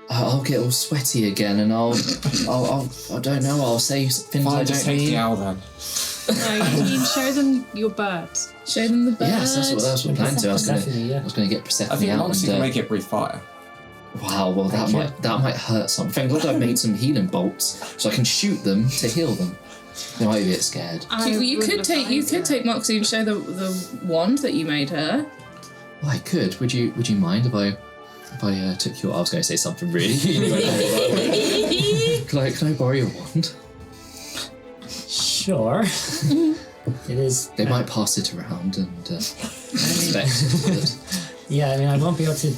I'll get all sweaty again, and I don't know. I'll say things I Fine, don't just take the mean. owl then. No, Eugene, show them your birds. Show them the bird. Yes, that's what I planned to. I was Definitely, yeah. gonna get Persephone I think out Moxie and. can make it breathe fire. Wow, well that might hurt some. Thank God I've made some healing bolts, so I can shoot them to heal them. They might be a bit scared. You could take Moxie and show the wand that you made her. Well, I could. Would you mind if I took your? I was going to say something really. Can I borrow your wand? sure. It is. They might pass it around and expect. Yeah, I mean, I won't be able to.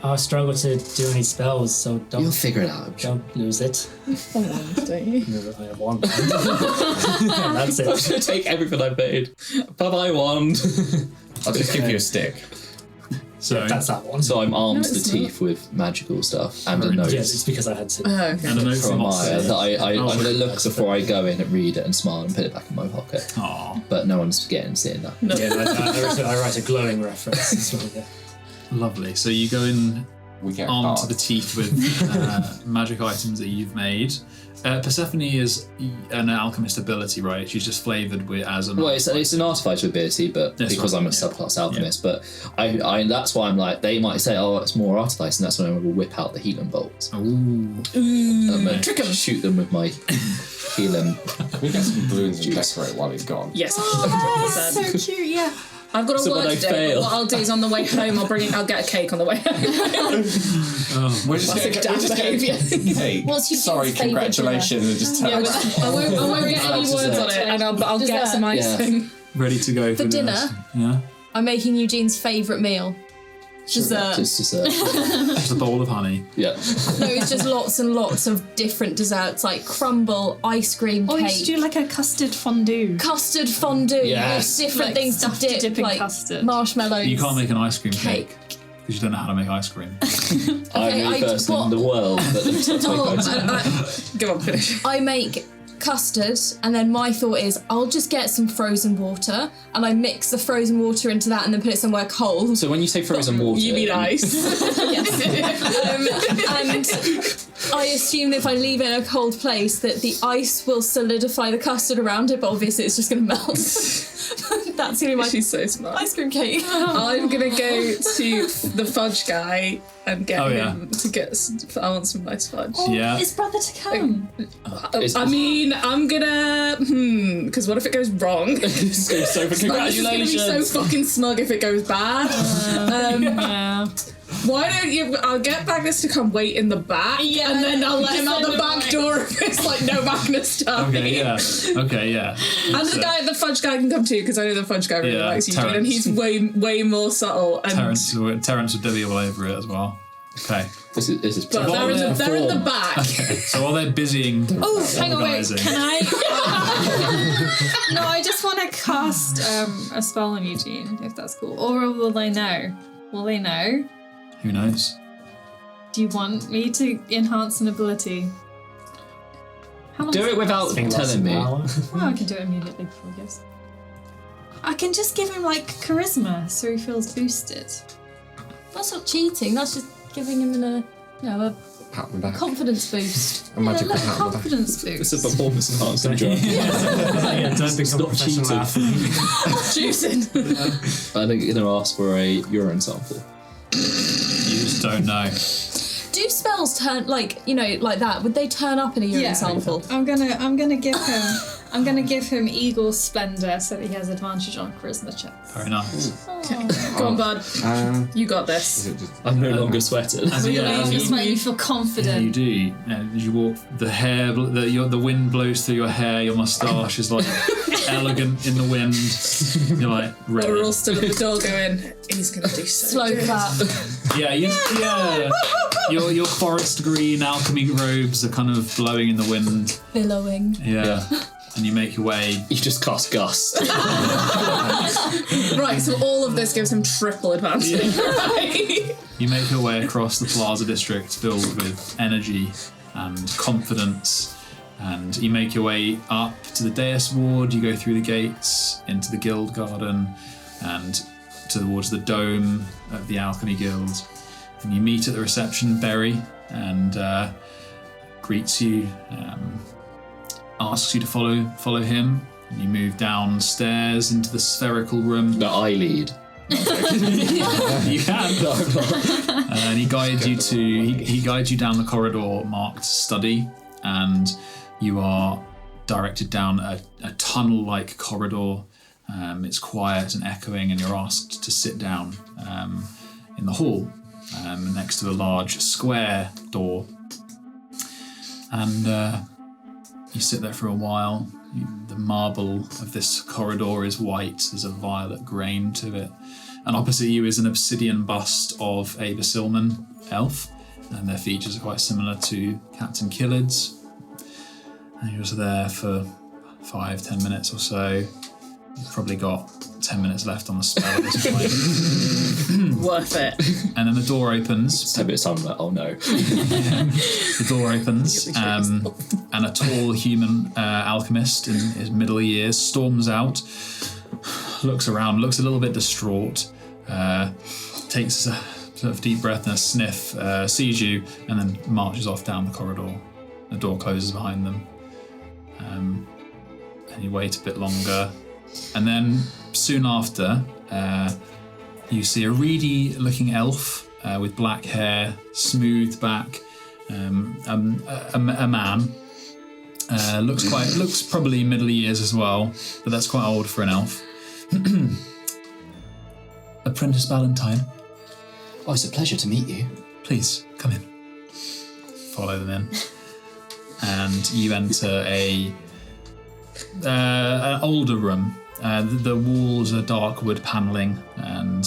I'll struggle to do any spells, so You'll don't figure it out. lose it. Don't you? No, I have one. That's I'm it. going to take everything I've made. Bye-bye, wand. I'll just give you a stick. So That's that one. So I'm armed No, to the it's teeth with magical stuff and a note Yes, it's because I had to. Oh, okay. and a note from from Maya Moxie. that I'm going to look that's before I go in and read it and smile and put it back in my pocket. Aw, But no one's getting seeing that. No. Yeah, I write a glowing reference as well. Yeah. lovely. So you go in We get armed to hard. the teeth with magic items that you've made. Persephone is an alchemist ability, right? She's just flavoured with as an. Well, it's an artificer ability, but That's because right, I'm a yeah. subclass alchemist, but I that's why I'm like, they might say, oh, it's more artifice, and that's when I will whip out the healing bolts. Ooh. And shoot them with my healing. Can we get some balloons and decorate while he's gone? Yes. Oh, 100%. so cute, yeah. I've got a So when work I to do, fail- but what I'll do is on the way home, I'll get a cake on the way home. We're just Classic dad behaviour. Hey, What's your sorry, favourite congratulations, and just tell Yeah, us. I won't get any words on it, and I'll get Dessert. some icing. Ready to go for dinner? this. Yeah. I'm making Eugene's favourite meal. Dessert. Just dessert. Just a bowl of honey. Yeah. No, it's just lots and lots of different desserts, like crumble, ice cream, Or you cake, should do like a custard fondue. custard fondue, Yes. with different Like things to stuff to dip, dip in like custard. marshmallows. You can't make an ice cream Cake. cake because you don't know how to make ice cream. I'm the person in the world that knows how to make ice cream. Go on, finish. I make custard, and then my thought is I'll just get some frozen water, and I mix the frozen water into that, and then put it somewhere cold. So when you say frozen water, You mean ice. And I assume if I leave it in a cold place that the ice will solidify the custard around it, but obviously it's just going to melt. That's going to be my She's so smart. ice cream cake. I'm gonna go to the fudge guy and get him to get. I want some nice fudge. Yeah. His brother to come. I mean, I'm gonna because what if it goes wrong? This goes so for Like, this is gonna be congratulations. so fucking smug if it goes bad. Yeah. Why don't you? I'll get Magnus to come wait in the back, and then I'll let him out the back door if it's like no Magnus time. Okay, yeah. Okay, yeah. And the fudge guy can come too because I know the fudge guy really Yeah, likes Eugene, and Terrence. he's way more subtle. And Terrence would dilly all over it as well. Okay. This is but they're in the back. So while they're busying Oh, hang on, wait. organising, Can I? No, I just want to cast a spell on Eugene, if that's cool. Or will they know? Will they know? who knows? Do you want me to enhance an ability? How long Do does it without I think that's telling me. an hour. Well, I can do it immediately before he goes. I can just give him like charisma so he feels boosted. That's not cheating. That's just giving him a Pat on the back. confidence boost. A magical Yeah, pat on the back. confidence It's boost. a performance enhancing drug. Yeah, don't become a Stop professional cheating. athlete. Juicing. I think you're going to ask for a urine sample. You just don't know. Do spells turn like that? Would they turn up in a urine sample? I'm gonna give him Eagle Splendor so that he has advantage on charisma checks. Very nice. Go on, bud. You got this. I'm no longer sweated. Just make you feel You confident. do. You walk. The hair. The wind blows through your hair. Your moustache is like elegant in the wind. You're like ready. We're all still at the door going, he's gonna do so Slow good. clap. Yeah. Your forest green alchemy robes are kind of blowing in the wind. Billowing. Yeah. And you make your way. You just cast Gust. Right, so all of this gives him triple advantage. Right? You make your way across the Plaza District filled with energy and confidence, and you make your way up to the Deus Ward. You go through the gates into the Guild Garden and towards the dome of the Alchemy Guild. And you meet at the reception Berry and greets you, asks you to follow him. And you move downstairs into the spherical room. No, I lead. You can. No, I'm not. And he guides you to he guides you down the corridor marked study, and you are directed down a tunnel-like corridor. It's quiet and echoing, and you're asked to sit down in the hall next to a large square door. And you sit there for a while. The marble of this corridor is white. There's a violet grain to it. And opposite you is an obsidian bust of a Basilman elf. And their features are quite similar to Captain Killard's. And you're just there for 5-10 minutes or so. You've probably got 10 minutes left on the spell at this point. Worth it. And then the door opens. 10 minutes time, I'm like, oh no. The door opens, and a tall human alchemist in his middle years storms out, looks around, looks a little bit distraught, takes a sort of deep breath and a sniff, sees you, and then marches off down the corridor. The door closes behind them. And you wait a bit longer. And then soon after, you see a reedy-looking elf with black hair, smoothed back, a man. Looks probably middle years as well, but that's quite old for an elf. Apprentice Valentine, Oh, it's a pleasure to meet you. please come in. Follow them in, and you enter an older room. The walls are dark wood panelling, and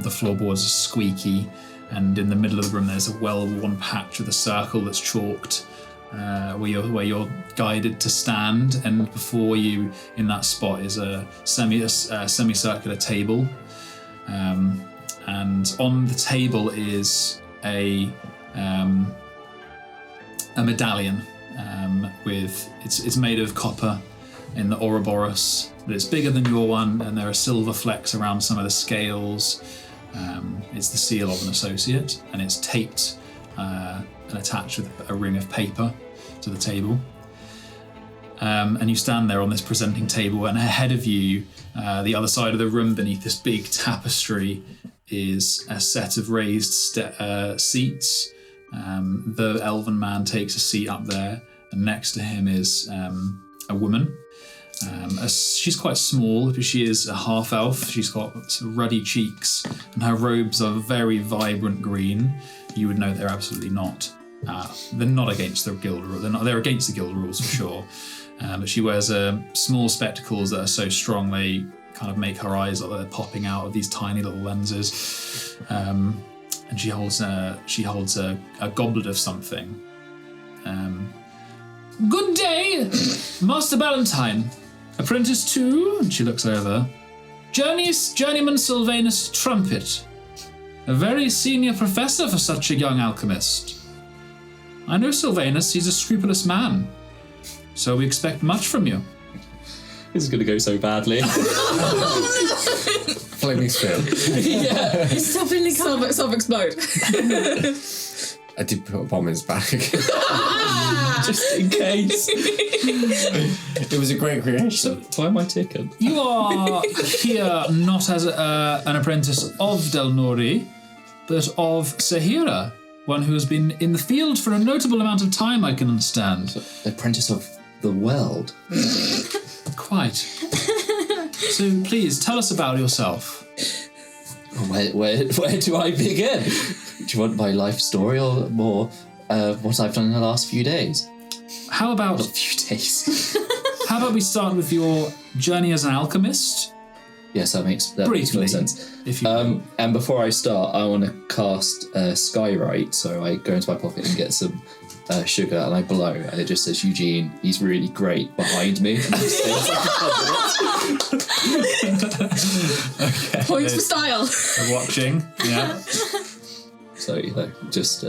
the floorboards are squeaky. And in the middle of the room, there's a well-worn patch with a circle that's chalked, where you're guided to stand. And before you, in that spot, is a semicircular table. And on the table is a medallion with it's made of copper in the Ouroboros, but it's bigger than your one, and there are silver flecks around some of the scales. It's the seal of an associate, and it's taped and attached with a ring of paper to the table. And you stand there on this presenting table, and ahead of you, the other side of the room beneath this big tapestry, is a set of raised seats. The elven man takes a seat up there, and next to him is a woman. She's quite small, but she is a half-elf. She's got sort of ruddy cheeks, and her robes are very vibrant green. You would know they're absolutely not. They're not against the guild rules. They're against the guild rules for sure. But she wears small spectacles that are so strong they kind of make her eyes look like they're popping out of these tiny little lenses. And she holds a goblet of something. Good day, Master Ballantyne. Apprentice 2, and she looks over. Journeyman Sylvanus Trumpet. A very senior professor for such a young alchemist. I know Sylvanus, he's a scrupulous man. So we expect much from you. This is going to go so badly. Flaming spear. Yeah. Self-explode. I did put a bomb in his bag. Just in case. It was a great creation. Why am I taken? You are here not as an apprentice of Delnori, but of Sahira, one who has been in the field for a notable amount of time, I can understand. Apprentice of the world. Quite. So please, tell us about yourself. Where do I begin? Do you want my life story or more what I've done in the last few days? How about Not a few days. How about we start with your journey as an alchemist? Yes, that makes Briefly, more sense. if you And before I start, I want to cast Skywrite, so I go into my pocket and get some sugar and I blow, and it just says Eugene, he's really great, behind me. Okay. Points for style. They're watching, yeah. So, just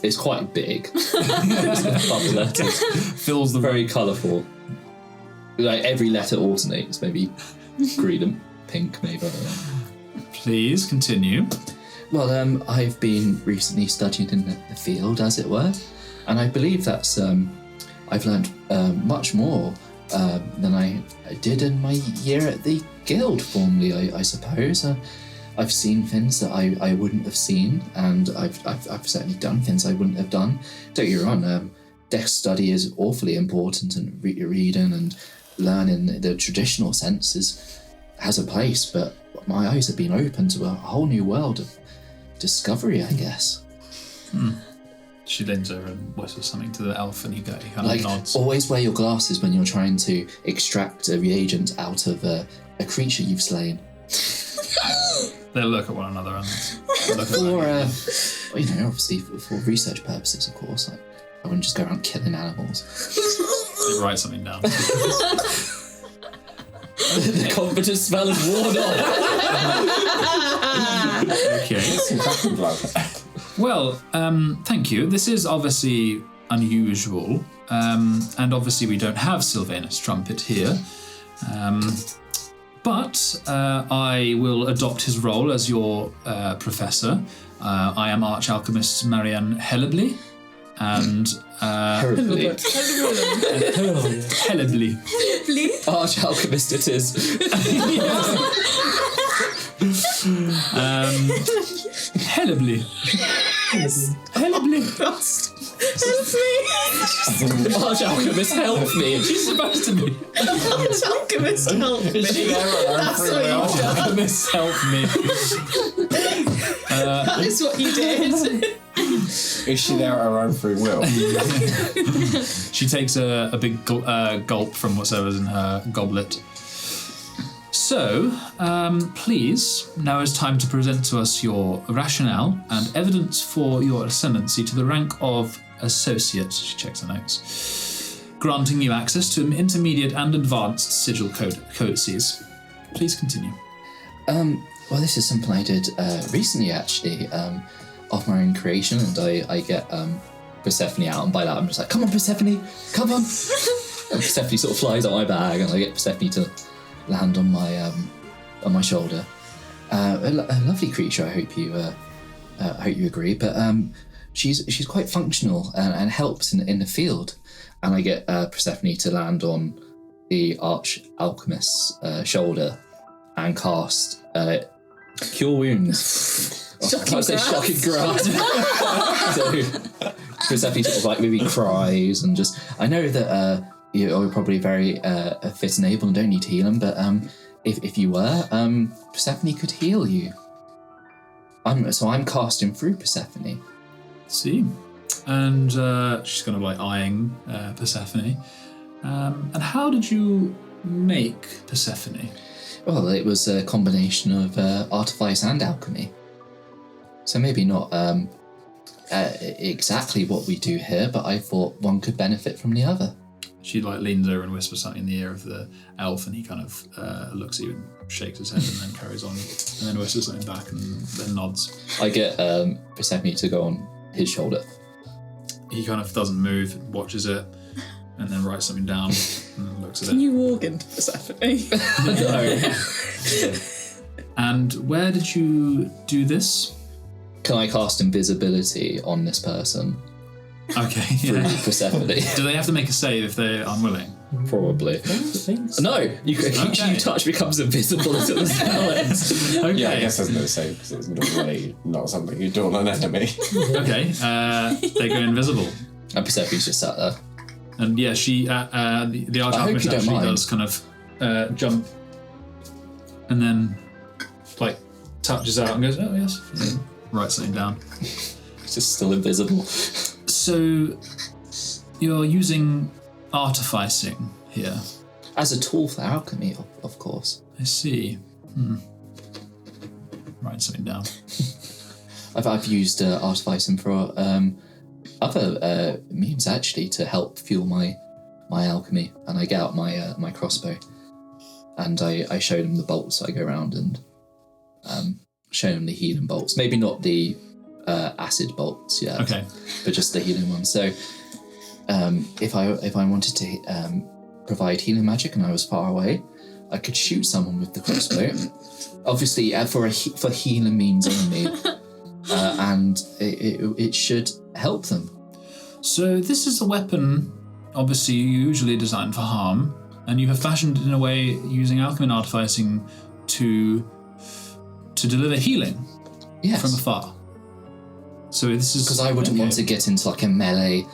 it's quite big. Bubble letters. Fills the Very colourful. Like every letter alternates, maybe green and pink, maybe. I don't know. Please continue. Well, I've been recently studying in the field, as it were, and I believe that's I've learned much more than I did in my year at the guild formerly. I suppose I've seen things that I wouldn't have seen, and I've certainly done things I wouldn't have done. Don't get me wrong, desk study is awfully important, and reading and learning the traditional sense has a place, but my eyes have been open to a whole new world of discovery, I guess. She leans over and whispers something to the elf, and he kind of Like, nods. always wear your glasses when you're trying to extract a reagent out of a creature you've slain. They look at one another and look at For, obviously for research purposes, of course. Like, I wouldn't just go around killing animals. They write something down. The confidence spell is worn off. Okay. Some cracking blood. Well, thank you. This is obviously unusual, and obviously we don't have Sylvanus Trumpet here. But I will adopt his role as your professor. I am Archalchemist Marianne Hellebly, and Terribly. Hellebly. Archalchemist it is. Hellebly. Hellebly. Archalchemist, help me. She's supposed to be. Alchemist, help me. That's what you Archalchemist, help me. That is what you did. Is she there at her own free will? She takes a big gulp from whatever's in her goblet. So, please, now is time to present to us your rationale and evidence for your ascendancy to the rank of associate. She checks her notes. Granting you access to intermediate and advanced sigil codices. Please continue. Well, this is something I did recently, actually, of my own creation, and I get Persephone out, and by that I'm just like, come on, Persephone, come on! And Persephone sort of flies out my bag, and I get Persephone to land on my shoulder. A lovely creature. I hope you agree. But she's quite functional and helps in the field. And I get Persephone to land on the arch alchemist's shoulder and cast Cure Wounds. Shocking grass. So Persephone sort of like maybe cries and just. I know that you're probably very fit and able and don't need to heal him, but if you were, Persephone could heal you. I'm casting through Persephone. See, and she's kind of like eyeing Persephone. And how did you make Persephone? Well, it was a combination of artifice and alchemy. So maybe not exactly what we do here, but I thought one could benefit from the other. She like leans over and whispers something in the ear of the elf, and he kind of looks at you and shakes his head, and then carries on, and then whispers something back, and then nods. I get Persephone to go on his shoulder. He kind of doesn't move, watches it, and then writes something down and looks at it. Can you walk into Persephone? No. And where did you do this? Can I cast invisibility on this person? Okay, Through yeah. Persephone. Do they have to make a save if they're unwilling? Probably. No, you touch becomes invisible until the spell ends. Okay. Yeah, I guess there's no save because it's normally not something you do on an enemy. Okay, they go invisible. And Persephone's just sat there. And yeah, she, the arch-alchemist actually does kind of jump and then like touches out and goes, oh yes, and writes something down. It's just still invisible. So you're using artificing here? As a tool for alchemy, of course. I see. Write something down. I've used artificing for other means actually to help fuel my alchemy, and I get out my crossbow, and I show them the bolts. I go around and show them the healing bolts. Maybe not the acid bolts yet, okay, but just the healing ones. So if I wanted to provide healing magic and I was far away, I could shoot someone with the crossbow. Obviously, for healing means only. And it should help them. So this is a weapon, obviously usually designed for harm, and you have fashioned it in a way using alchemy and artificing to deliver healing from afar. So this is because I wouldn't want to get into like a melee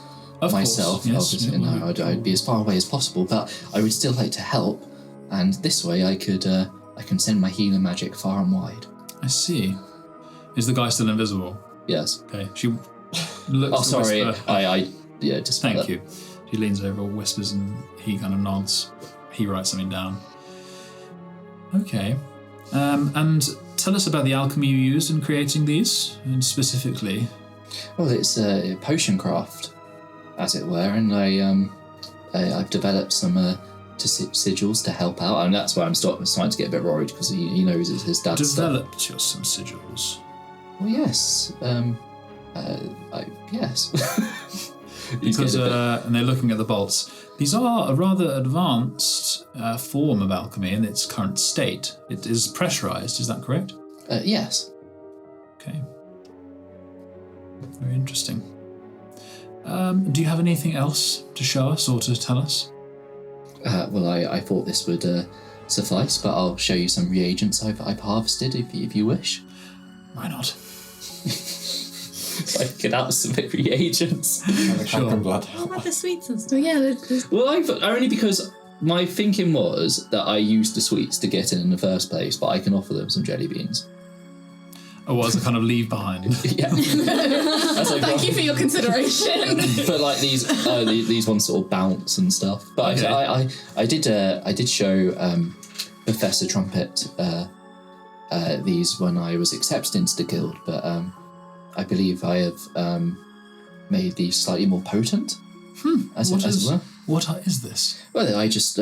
myself. Course, yes. Obviously, no, I'd be as far away as possible, but I would still like to help, and this way I can send my healing magic far and wide. I see. Is the guy still invisible? Yes. Okay. She looks. Oh, sorry. Whisper. Just thank you. She leans over, whispers, and he kind of nods. He writes something down. Okay. And tell us about the alchemy you used in creating these, and specifically. Well, it's potion craft, as it were, and I've developed some sigils to help out, and that's why I'm starting to get a bit worried because he knows it's his dad's developed stuff. Some sigils. Well, yes. Yes. Because and they're looking at the bolts. These are a rather advanced form of alchemy in its current state. It is pressurized. Is that correct? Yes. Okay. Very interesting. Do you have anything else to show us or to tell us? Well, I thought this would suffice, but I'll show you some reagents I've harvested if you wish. Why not? So I can submit reagents. Sure. Blood. What about the sweets and stuff? So yeah, Well, only because my thinking was that I used the sweets to get in the first place, but I can offer them some jelly beans. Oh, as a kind of leave behind. Yeah. thank you for your consideration. But like these ones sort of bounce and stuff. But Okay. I did show Professor Trumpet these when I was accepted into the guild, but I believe I have made these slightly more potent. As it were. What is this? Well, I just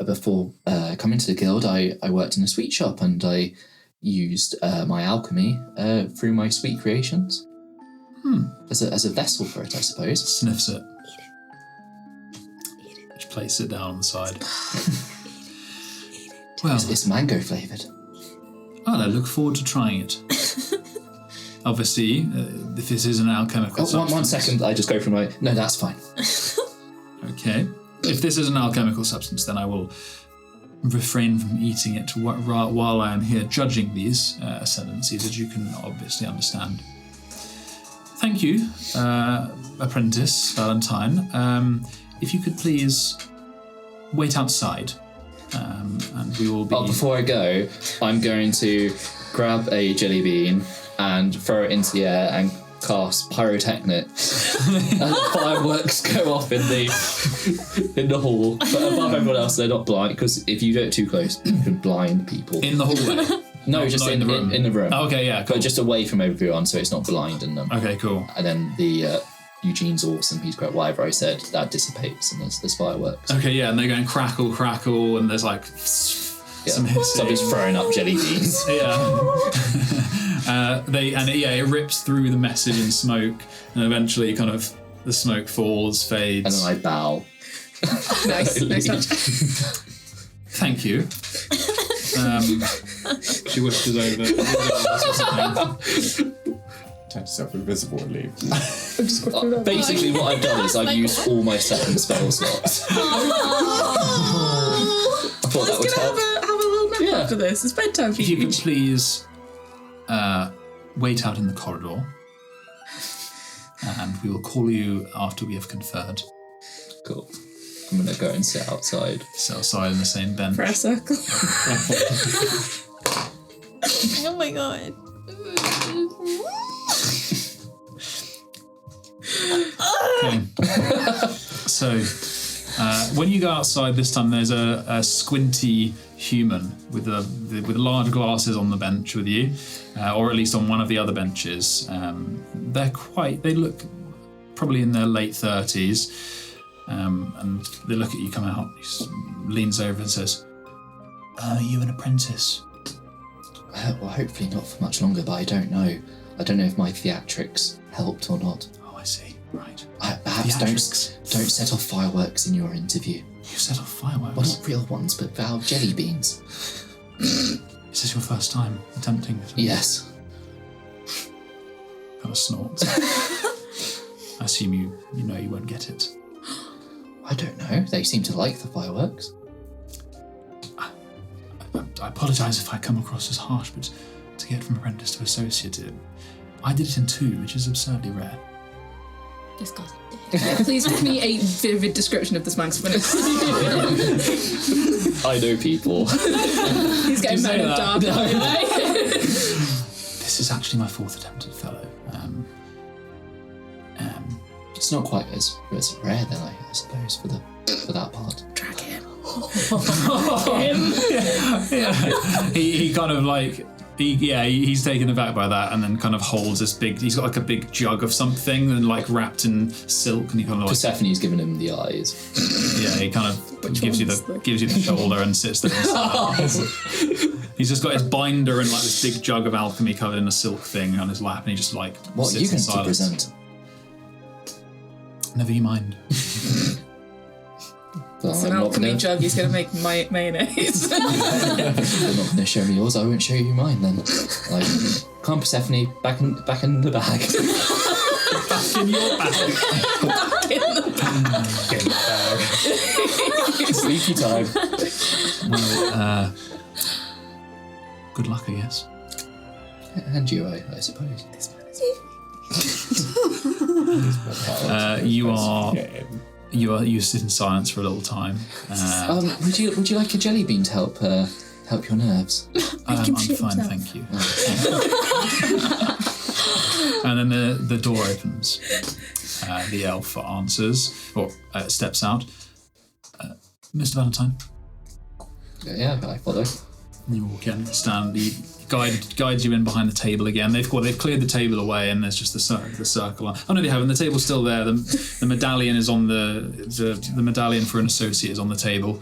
before coming to the guild, I worked in a sweet shop and I used my alchemy through my sweet creations. As a vessel for it, I suppose. Sniffs it. Just place it down on the side. Well, It's mango flavoured. I look forward to trying it. Obviously, if this is an alchemical substance... One second, I just go from my... No, that's fine. Okay. If this is an alchemical substance, then I will refrain from eating it while I am here judging these ascendancies, as you can obviously understand. Thank you, Apprentice Valentine. If you could please wait outside, and we will be... But before I go, I'm going to grab a jelly bean and throw it into the air and cast pyrotechnics. And fireworks go off in the hall, but above everyone else, they're not blind, because if you get too close, you can blind people. In the hallway? No, just not in the room. In the room. Oh, okay, yeah, cool. But just away from everyone, so it's not blinding them. Okay, cool. And then the Eugene's awesome, he's great, whatever I said, that dissipates and there's fireworks. Okay, yeah, and they're going crackle, crackle, and there's like some hissing. Somebody's throwing up jelly beans. Yeah. It rips through the message in smoke, and eventually kind of the smoke falls, fades. And then I bow. Nice touch. Thank you. She whispers over. Turn yourself invisible and leave. Basically, what I've done is I've used all my second spell slots. I thought that would help. Have a little nap after this. It's bedtime for If you could please wait out in the corridor, and we will call you after we have conferred. Cool. I'm going to go and sit outside. Sit outside in the same bench. for a circle. Oh my god. Okay. So, when you go outside this time, there's a squinty human with large glasses on the bench with you, or at least on one of the other benches. They look probably in their late 30s, and they look at you come out. He leans over and says, "Are you an apprentice?" Well, hopefully not for much longer, but I don't know. I don't know if my theatrics helped or not. Oh, I see. Right. Perhaps don't set off fireworks in your interview. You set off fireworks? Well, not real ones, but Val jelly beans. Is this your first time attempting it? Yes. Kind of snorts. I assume you know you won't get it. I don't know. They seem to like the fireworks. I apologise if I come across as harsh, but to get from apprentice to associate, I did it in 2, which is absurdly rare. This guy's Please give me a vivid description of this man's finish. I know people. He's getting mad at dark. This is actually my 4th attempt at fellow. It's not quite as rare then, I suppose, for that part. Drag him. Yeah. He kind of like he's taken aback by that, and then kind of holds this big. He's got like a big jug of something, and like wrapped in silk, and he kind of like. Persephone's given him the eyes. Yeah, he kind of gives you the shoulder and sits there. He's just got his binder and like this big jug of alchemy covered in a silk thing on his lap, and he just like. What are you going to present? Never you mind. Well, It's an alchemy jug. He's going to make mayonnaise. You're not going to show me yours. I won't show you mine then. Like, come on, Persephone, back in the bag. Back in your bag. Back in the bag. Sleepy time. Well, good luck, I guess. And you, I suppose. You sit in silence for a little time. Would you like a jelly bean to help your nerves? I'm fine, thank you. And then the door opens. The elf answers, or steps out. Mr. Valentine. Yeah, I follow. You walk in, stand. He guides you in behind the table again. They've cleared the table away, and there's just the circle on. Oh no, they haven't. The table's still there. The medallion is on the medallion for an associate is on the table,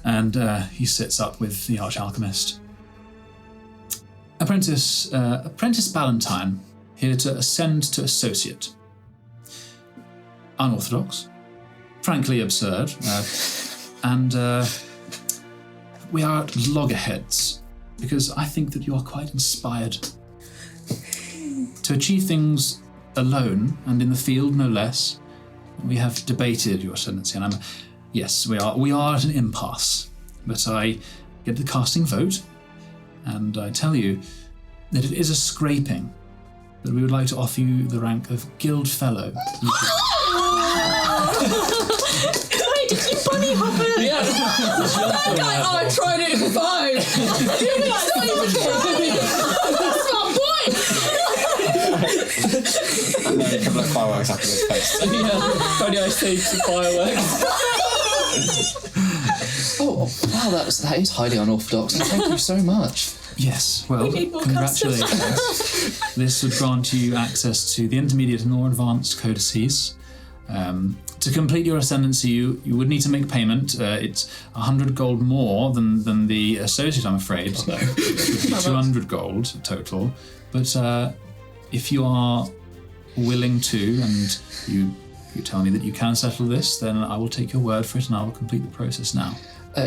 and he sits up with the arch alchemist. Apprentice Ballantyne, here to ascend to associate. Unorthodox, frankly absurd, and we are at loggerheads because I think that you are quite inspired to achieve things alone and in the field no less. We have debated your ascendancy, and yes, we are at an impasse, but I get the casting vote, and I tell you that it is a scraping, but we would like to offer you the rank of Guild Fellow. Wait, did you bunny hop it? Yeah. I tried it in 5. That's my point. And then a couple of fireworks after his face. Yeah, only I saved some fireworks. Oh, wow, that is highly unorthodox. Thank you so much. Yes, well, need more congratulations. This would grant you access to the intermediate and more advanced codices. To complete your ascendancy, you would need to make payment. It's 100 gold more than the associate, I'm afraid. Oh, no. It would be 200 gold total. But if you are willing to, and you tell me that you can settle this, then I will take your word for it and I will complete the process now.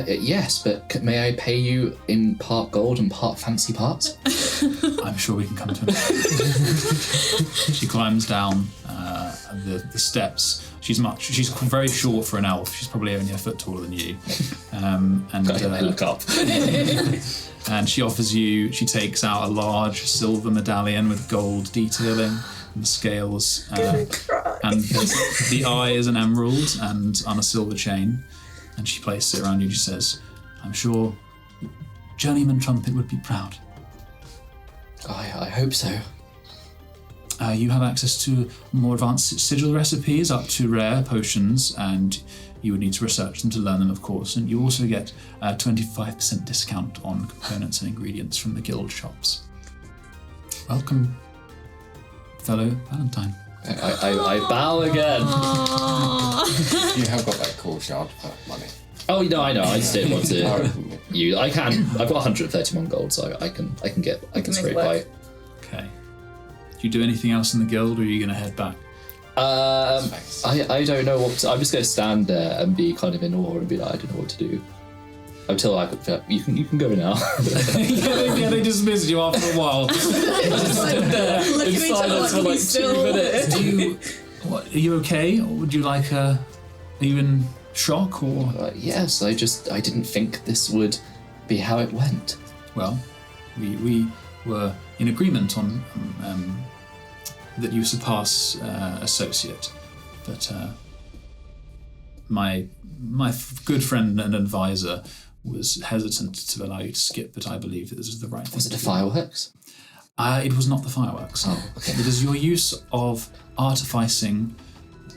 Yes, but may I pay you in part gold and part fancy parts? I'm sure we can come to it. She climbs down the steps. She's very short for an elf. She's probably only a foot taller than you. And I look up. And she takes out a large silver medallion with gold detailing and scales. And the eye is an emerald and on a silver chain. And she places it around you. She says, I'm sure Journeyman Trumpet would be proud. I hope so. You have access to more advanced sigil recipes up to rare potions, and you would need to research them to learn them, of course. And you also get a 25% discount on components and ingredients from the guild shops. Welcome, fellow Valentine. I bow again. You have got that cool shard for money. Oh no, I know. I just didn't want to. I can. I've got 131 gold, so I can scrape by. Okay. Do you do anything else in the guild, or are you going to head back? I don't know what. I'm just going to stand there and be kind of in awe and be like, I don't know what to do. Until I could. You can go now. yeah, they dismissed you after a while. Just stood there in silence for like 2 minutes. Are you okay, or would you like are you in shock, or? Yes, I didn't think this would be how it went. Well, we were in agreement on that you surpass associate, but my good friend and advisor was hesitant to allow you to skip, but I believe that this was the right thing. Was it the fireworks? It was not the fireworks. Oh, okay. It is your use of artificing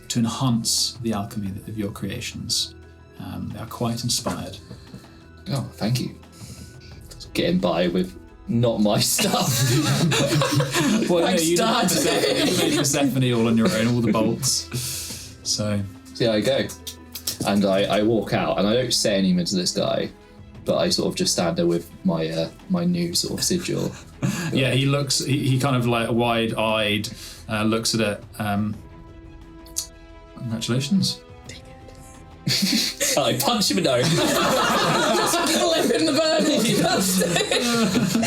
to enhance the alchemy of your creations. They are quite inspired. Oh, thank you. Getting by with not my stuff. Well, Thanks, you Dad. You made Persephone all on your own, all the bolts. So yeah, I go. And I walk out, and I don't say anything to this guy, but I sort of just stand there with my my new sort of sigil. yeah, he looks. He kind of like wide-eyed looks at it. Congratulations. I punch him in the nose. Lip in the burn.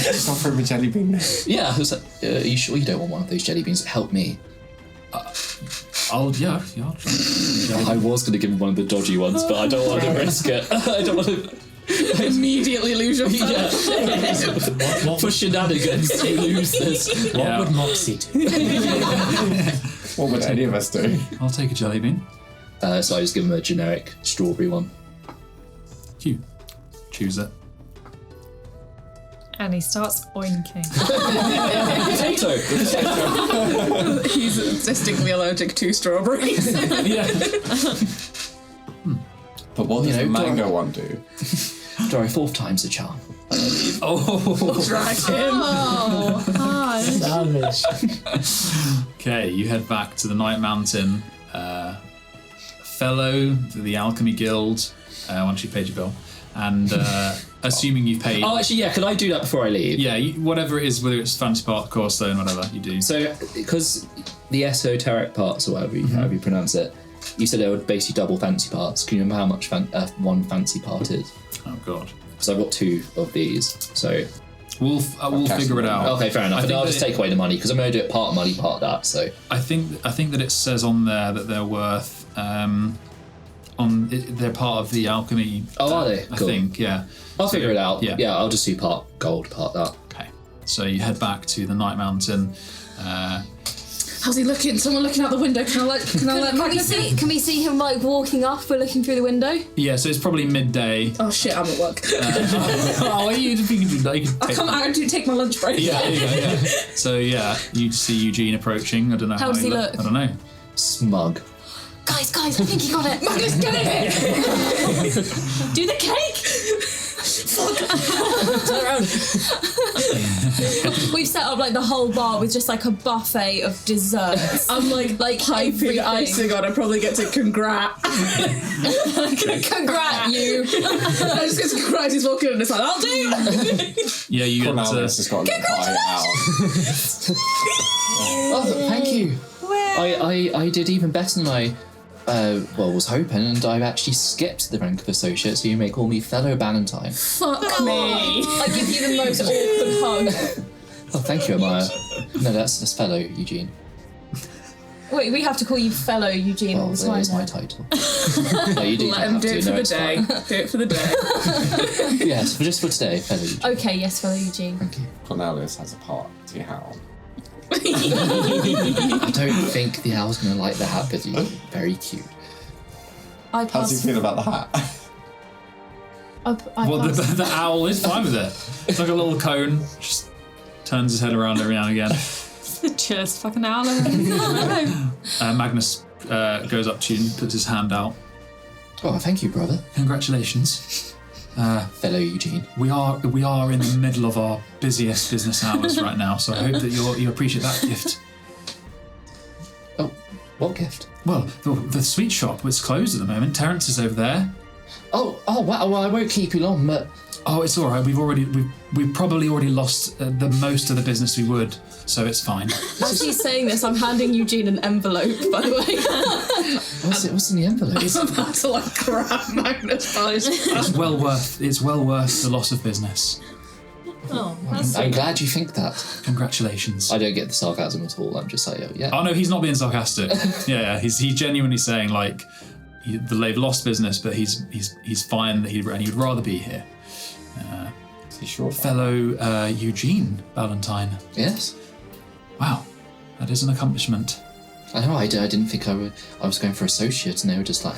Just offer him a jelly bean. Yeah, I was like, are you sure you don't want one of those jelly beans? Help me. I'll try. I was going to give him one of the dodgy ones, but I don't want to risk it. I don't want to Immediately lose your phone. Yeah. For shenanigans, you lose this. What would Moxie do? What would any of us do? I'll take a jelly bean. So I just give him a generic strawberry one. You choose it. And he starts oinking. Potato. He's existingly allergic to strawberries. Yeah. But what does the mango one do? after I 4th times the charm. Dragon. Oh, hi. Savage. Okay, you head back to the Night Mountain. Fellow to the Alchemy Guild, once you paid your bill. And assuming you've paid... Oh, actually, yeah, could I do that before I leave? Yeah, whatever it is, whether it's fancy part, core stone, whatever, you do. So, because the esoteric parts, or however you pronounce it, you said it would basically double fancy parts. Can you remember how much one fancy part is? Oh, God. Because I've got 2 of these, so... We'll figure it out. Okay, fair enough. I And think I'll that just take away the money, because I'm going to do it part money, part that, so... I think that it says on there that they're worth... they're part of the alchemy. Oh, are they? I Cool. think, yeah. I'll figure it out. Yeah. Yeah, I'll just do part gold, part that. Okay. So you head back to the Night Mountain. How's he looking? Someone looking out the window. Can I let Magnus in? Can we see him like walking off? We're looking through the window. Yeah, so it's probably midday. Oh shit, I'm at work. You can do that. You can I take come out to take my lunch break. Yeah, there you go, yeah. So yeah, you see Eugene approaching. I don't know How does he look? I don't know. Smug. Guys, I think he got it. Magnus, get it! Do the cake. Turn around. We've set up like the whole bar with just like a buffet of desserts. I'm like piping everything. icing on. I probably get to congrat. Congrat you. I just get to congrat. He's walking in and it's like, I'll do. Yeah, you get Cornelius has got a little eye out. Oh, thank you. I did even better than I was hoping, and I've actually skipped the rank of associate, so you may call me fellow Valentine. Fuck me. I give you the most awkward hug. Oh, thank you, Ahmaya. No, that's fellow Eugene. Wait, we have to call you fellow Eugene all Oh, the that time. is my title. No, you do Let not him have do to. it for No, the it's day. fine. Do it for the day. Yes, but just for today, fellow Eugene. Okay, yes, fellow Eugene. Thank you. Cornelius has a party hat on. I don't think the owl's going to like the hat, but he's very cute. I How does he pass. feel about the hat? I Well, pass. the owl is fine with it. It's like a little cone. Just turns his head around every now and again. Just fucking owl. Magnus goes up to you and puts his hand out. Oh, thank you, brother. Congratulations. Fellow Eugene. We are in the middle of our busiest business hours right now, so I hope that you appreciate that gift. Oh, what gift? Well, the sweet shop was closed at the moment. Terence is over there. Oh, wow. Well, I won't keep you long, but... Oh, it's all right. We've probably already lost the most of the business we would, so it's fine. As he's saying this, I'm handing Eugene an envelope, by the way. What's in the envelope? I'm about to like grab Magnus by his It's well worth the loss of business. Oh, that's I'm glad you think that. Congratulations. I don't get the sarcasm at all. I'm just like, oh, yeah. Oh no, he's not being sarcastic. Yeah, he's genuinely saying like they've lost business, but he's fine. And he'd rather be here. Is he sure? Fellow Eugene Valentine. Yes. Wow, that is an accomplishment. I know, I didn't think I was going for associate, and they were just like,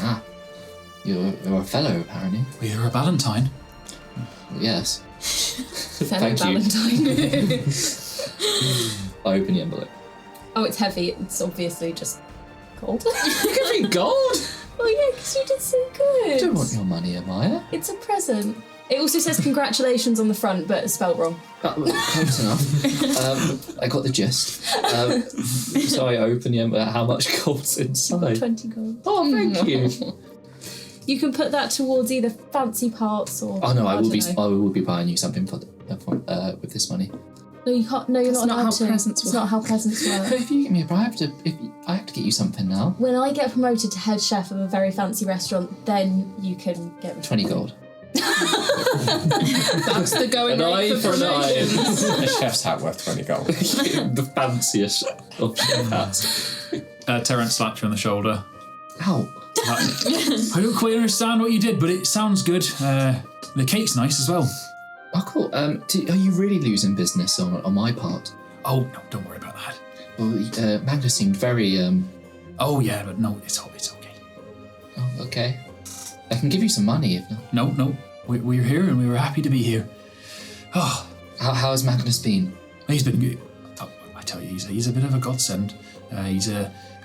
you're a fellow, apparently. Well, you're a Valentine. Yes. Fellow Thank you. Valentine. I open the envelope. Oh, it's heavy. It's obviously just gold. You give me gold? Oh yeah, because you did so good. I don't want your money, Ahmaya. It's a present. It also says congratulations on the front, but it's spelled wrong. Close enough. I got the gist. So I open the envelope. How much gold's inside? 20 gold. Oh, thank you. You can put that towards either fancy parts or. Oh no, I will don't know. be buying you something with this money. No, you can't. No, you're That's not not allowed how to. presents It's work. not how presents But work. if you give me a bribe, I have to get you something now. When I get promoted to head chef of a very fancy restaurant, then you can get me 20 gold. That's the going An rate eye for an eye. A chef's hat worth 20 gold. The fanciest of chef hats. Terence slapped you on the shoulder. Ow. I don't quite understand what you did, but it sounds good. The cake's nice as well. Oh, cool. Are you really losing business on my part? Oh no, don't worry about that. Well, Magnus seemed very. Oh yeah, but no, it's okay. Oh, okay. I can give you some money if not. No, we're here and we were happy to be here. Oh, How has Magnus been? he's been good. I tell you, he's a bit of a godsend. He's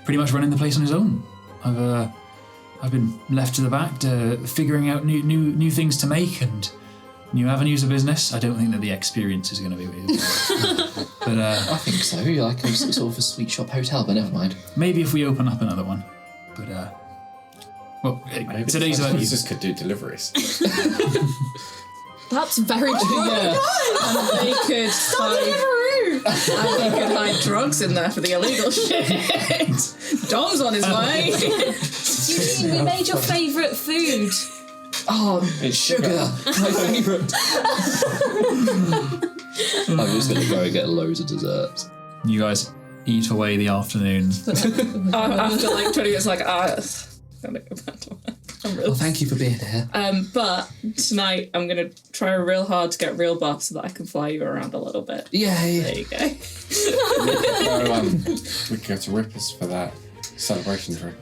pretty much running the place on his own. I've been left to the back, figuring out new things to make, and new avenues of business. I don't think that the experience is going to be what you want. But I think so. Like a sort of a sweet shop hotel, but never mind. maybe if we open up another one. But well, anyway, today's about you. Jesus could do deliveries. That's very true. Yeah. And they could hide drugs in there for the illegal shit. Dom's on his way. Eugene, we made your favourite food. Oh, It's sugar, my favourite. I'm just going to go and get loads of desserts. You guys eat away the afternoon. After like 20 minutes, like, I'm gonna go back to work. I'm really. Well, thank you for being here. But tonight I'm gonna try real hard to get real buff so that I can fly you around a little bit. Yay. There you go. We could go to Rippers for that celebration drink.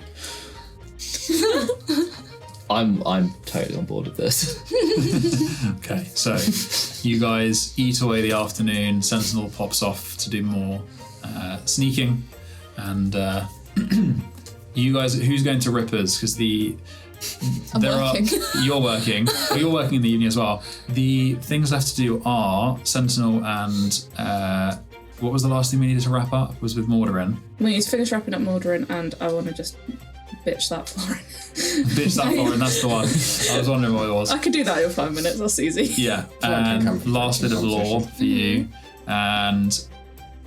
I'm totally on board with this. Okay, so you guys eat away the afternoon. Sentinel pops off to do more sneaking, and you guys, who's going to Rippers? Because working. You're working. Well, you're working in the evening as well. The things left to do are Sentinel and what was the last thing we needed to wrap up? Was with Mordarin. We need to finish wrapping up Mordarin, and I want to just bitch that Florin. Bitch that Florin, that's the one. I was wondering what it was. I could do that in 5 minutes. That's easy. Yeah, like a last bit of lore for you, and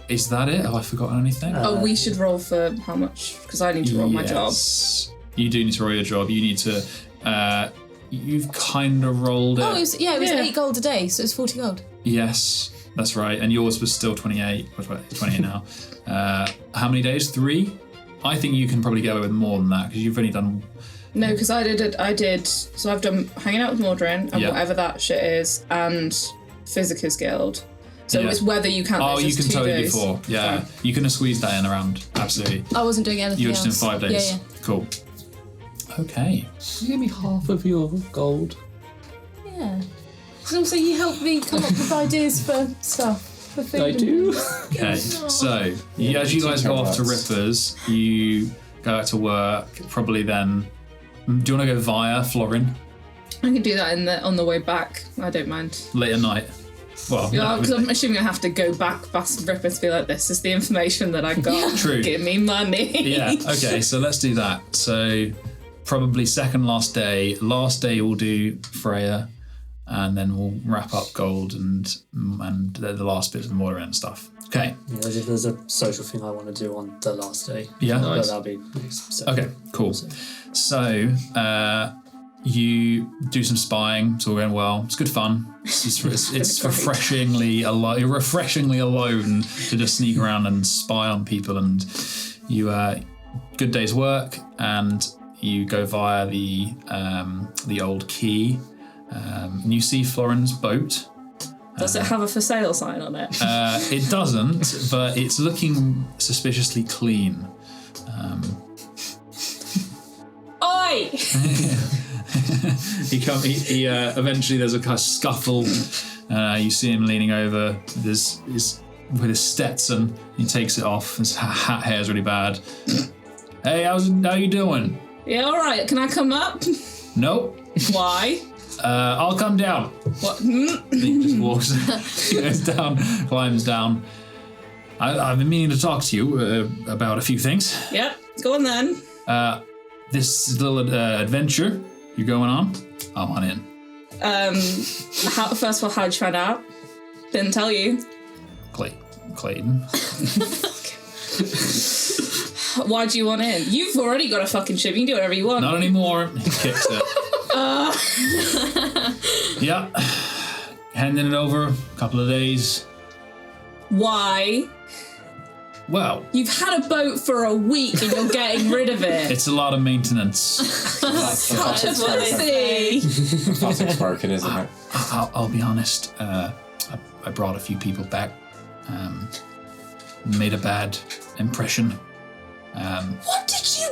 is that it? Have I forgotten anything? We should roll for how much? Because I need to roll my job. You do need to roll your job. You need to. You've kind of rolled it. Oh, it was 8 gold a day, so it's 40 gold. Yes, that's right. And yours was still 28. 28 now. How many days? 3. I think you can probably get away with more than that because you've only done. No, because I did. So I've done hanging out with Mordarin and whatever that shit is, and Physicus Guild. So it's whether you count. Oh, those you as can 2 totally days. do 4. Yeah, Fine. you can have squeezed that in around. Absolutely. I wasn't doing anything You were just else. in 5 days. Yeah. Cool. Okay. You give me half of your gold. Yeah. And also, you helped me come up with ideas for stuff. For food. I do. Okay, so as you guys go off to Rippers, you go out to work. Probably then. Do you want to go via Florin I can do that on the way back. I don't mind. late at night? Well, Yeah, because I'm assuming I have to go back past Ripper to be like, this is the information that I got. True. Give me money. Yeah. Okay, so let's do that. So probably second last day. Last day we'll do Freya, and then we'll wrap up Gold and the last bits of Mortar and stuff. Okay. Yeah, there's a social thing I want to do on the last day. Yeah. But Nice. that'll be next. Okay. Cool. So you do some spying. It's all going well. It's good fun. It's refreshingly alone. You're refreshingly alone to just sneak around and spy on people, and you good day's work, and you go via the old quay, and you see Florin's boat. Does it have a for sale sign on it? It doesn't, but it's looking suspiciously clean. Oi! He eventually there's a kind of scuffle. You see him leaning over with his Stetson. He takes it off. His hat hair's really bad. Hey, how you doing? Yeah, all right. Can I come up? Nope. Why? I'll come down. What? He just walks. He goes down, climbs down. I've been meaning to talk to you about a few things. Yep. Go on then. This little adventure you're going on, I'm on in. First of all, how'd you find out? Didn't tell you. Clayton. Why do you want in? You've already got a fucking ship. You can do whatever you want. Not anymore. He kicks it. Yeah. Handing it over. A couple of days. Why? Well, You've had a boat for a week and you're getting rid of it. it's a lot of maintenance. That's pussy. Plastic's broken, isn't it? I'll be honest. I brought a few people back. Made a bad impression. What did you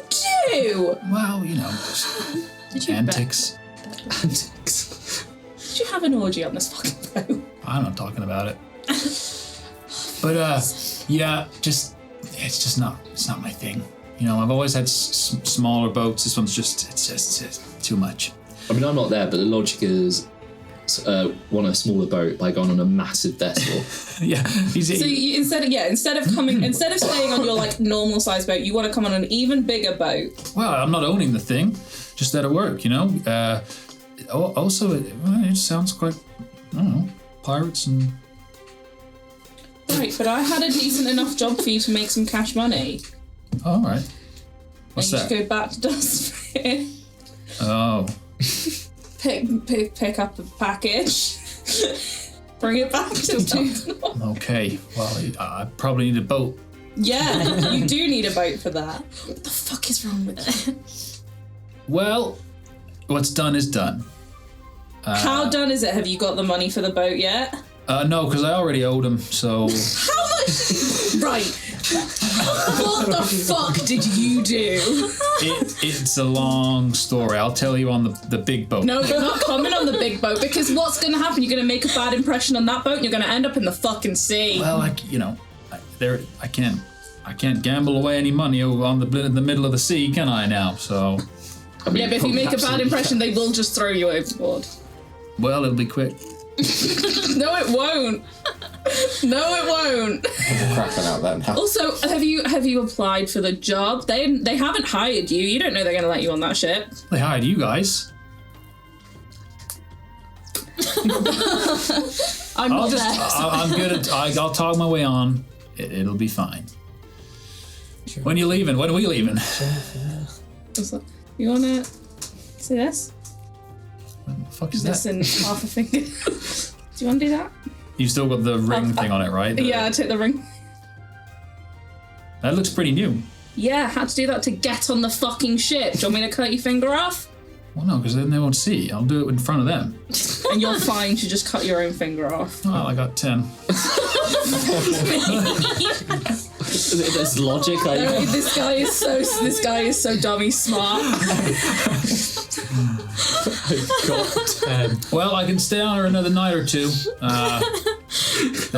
do? Well, you know, Did you antics. Did you have an orgy on this fucking boat? I'm not talking about it. But yeah, it's not my thing. You know, I've always had smaller boats. This one's it's too much. I mean, I'm not there, but the logic is want a smaller boat by going on a massive vessel. Yeah. So you, instead of staying on your like normal size boat, you want to come on an even bigger boat. Well, I'm not owning the thing. Just let it work, you know. Also, it sounds quite, I don't know, pirates and. Right, but I had a decent enough job for you to make some cash money. All right. What's and that? You should go back to Dustfair. Oh. Pick up a package. Bring it back to Dolan. Okay. Well, I probably need a boat. Yeah, you do need a boat for that. What the fuck is wrong with you? Well, what's done is done. How done is it? Have you got the money for the boat yet? No, because I already owed him, so... How much? Right. What the fuck did you do? It's a long story. I'll tell you on the big boat. No, you're not coming on the big boat, because what's going to happen? You're going to make a bad impression on that boat and you're going to end up in the fucking sea. Well, I can't gamble away any money in the middle of the sea, can I now? So... I mean, yeah, but if you make a bad impression, they will just throw you overboard. Well, it'll be quick. No, it won't. No, it won't. Cracking out there now. Also, have you applied for the job? They haven't hired you. You don't know they're going to let you on that ship. They hired you guys. I'm not there. I'm good at. I'll talk my way on. It'll be fine. Sure. When you leaving? When are we leaving? What's that? You wanna see this? What the fuck is this that? in half a finger. Do you want to do that? You've still got the ring thing on it, right? Yeah, I took the ring. That looks pretty new. Yeah, had to do that to get on the fucking ship. Do you want me to cut your finger off? Well, no, because then they won't see. I'll do it in front of them. And you're fine to just cut your own finger off. Well, I got 10. There's logic. No, this guy is so dumb. He's smart. I've got 10. Well, I can stay on her another night or two. Then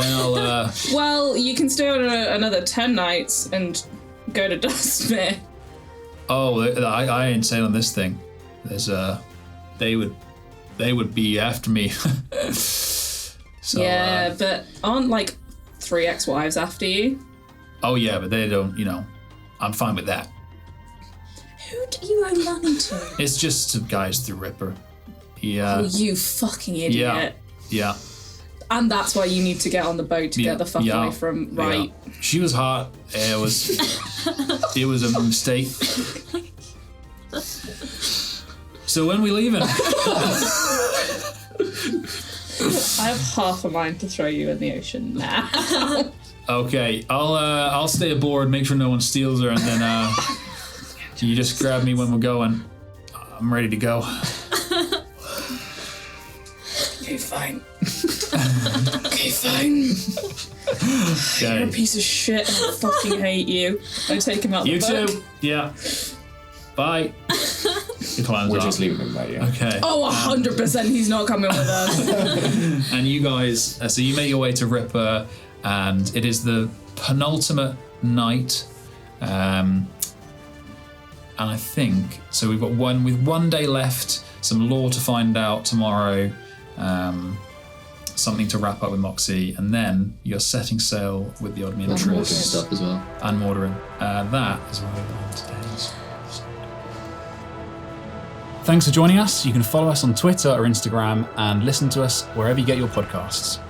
I'll. Well, you can stay on another 10 nights and go to Dustmere. Oh, I ain't sailing this thing. There's they would be after me. So, yeah, but aren't like 3 ex-wives after you? Oh yeah, but they don't. You know, I'm fine with that. Who do you owe money to? It's just some guys through Ripper. Yeah. Oh, you fucking idiot. Yeah. And that's why you need to get on the boat to get the fuck away from right. Yeah. She was hot. It was a mistake. So when we leaving? I have half a mind to throw you in the ocean now. Okay, I'll stay aboard, make sure no one steals her, and then you just grab me when we're going. I'm ready to go. Okay, fine. Okay, fine. Okay. You're a piece of shit and I fucking hate you. I take him out the boat. You too. Yeah. Bye. We're just leaving him there, yeah. Okay. Oh, 100% he's not coming with us. And you guys, so you make your way to Ripper, and it is the penultimate night. And I think, so we've got one day left, some lore to find out tomorrow, something to wrap up with Moxie, and then you're setting sail with the Oddmium Trist. Stuff as well. And Mordering. That is where we're going today's. Thanks for joining us. You can follow us on Twitter or Instagram and listen to us wherever you get your podcasts.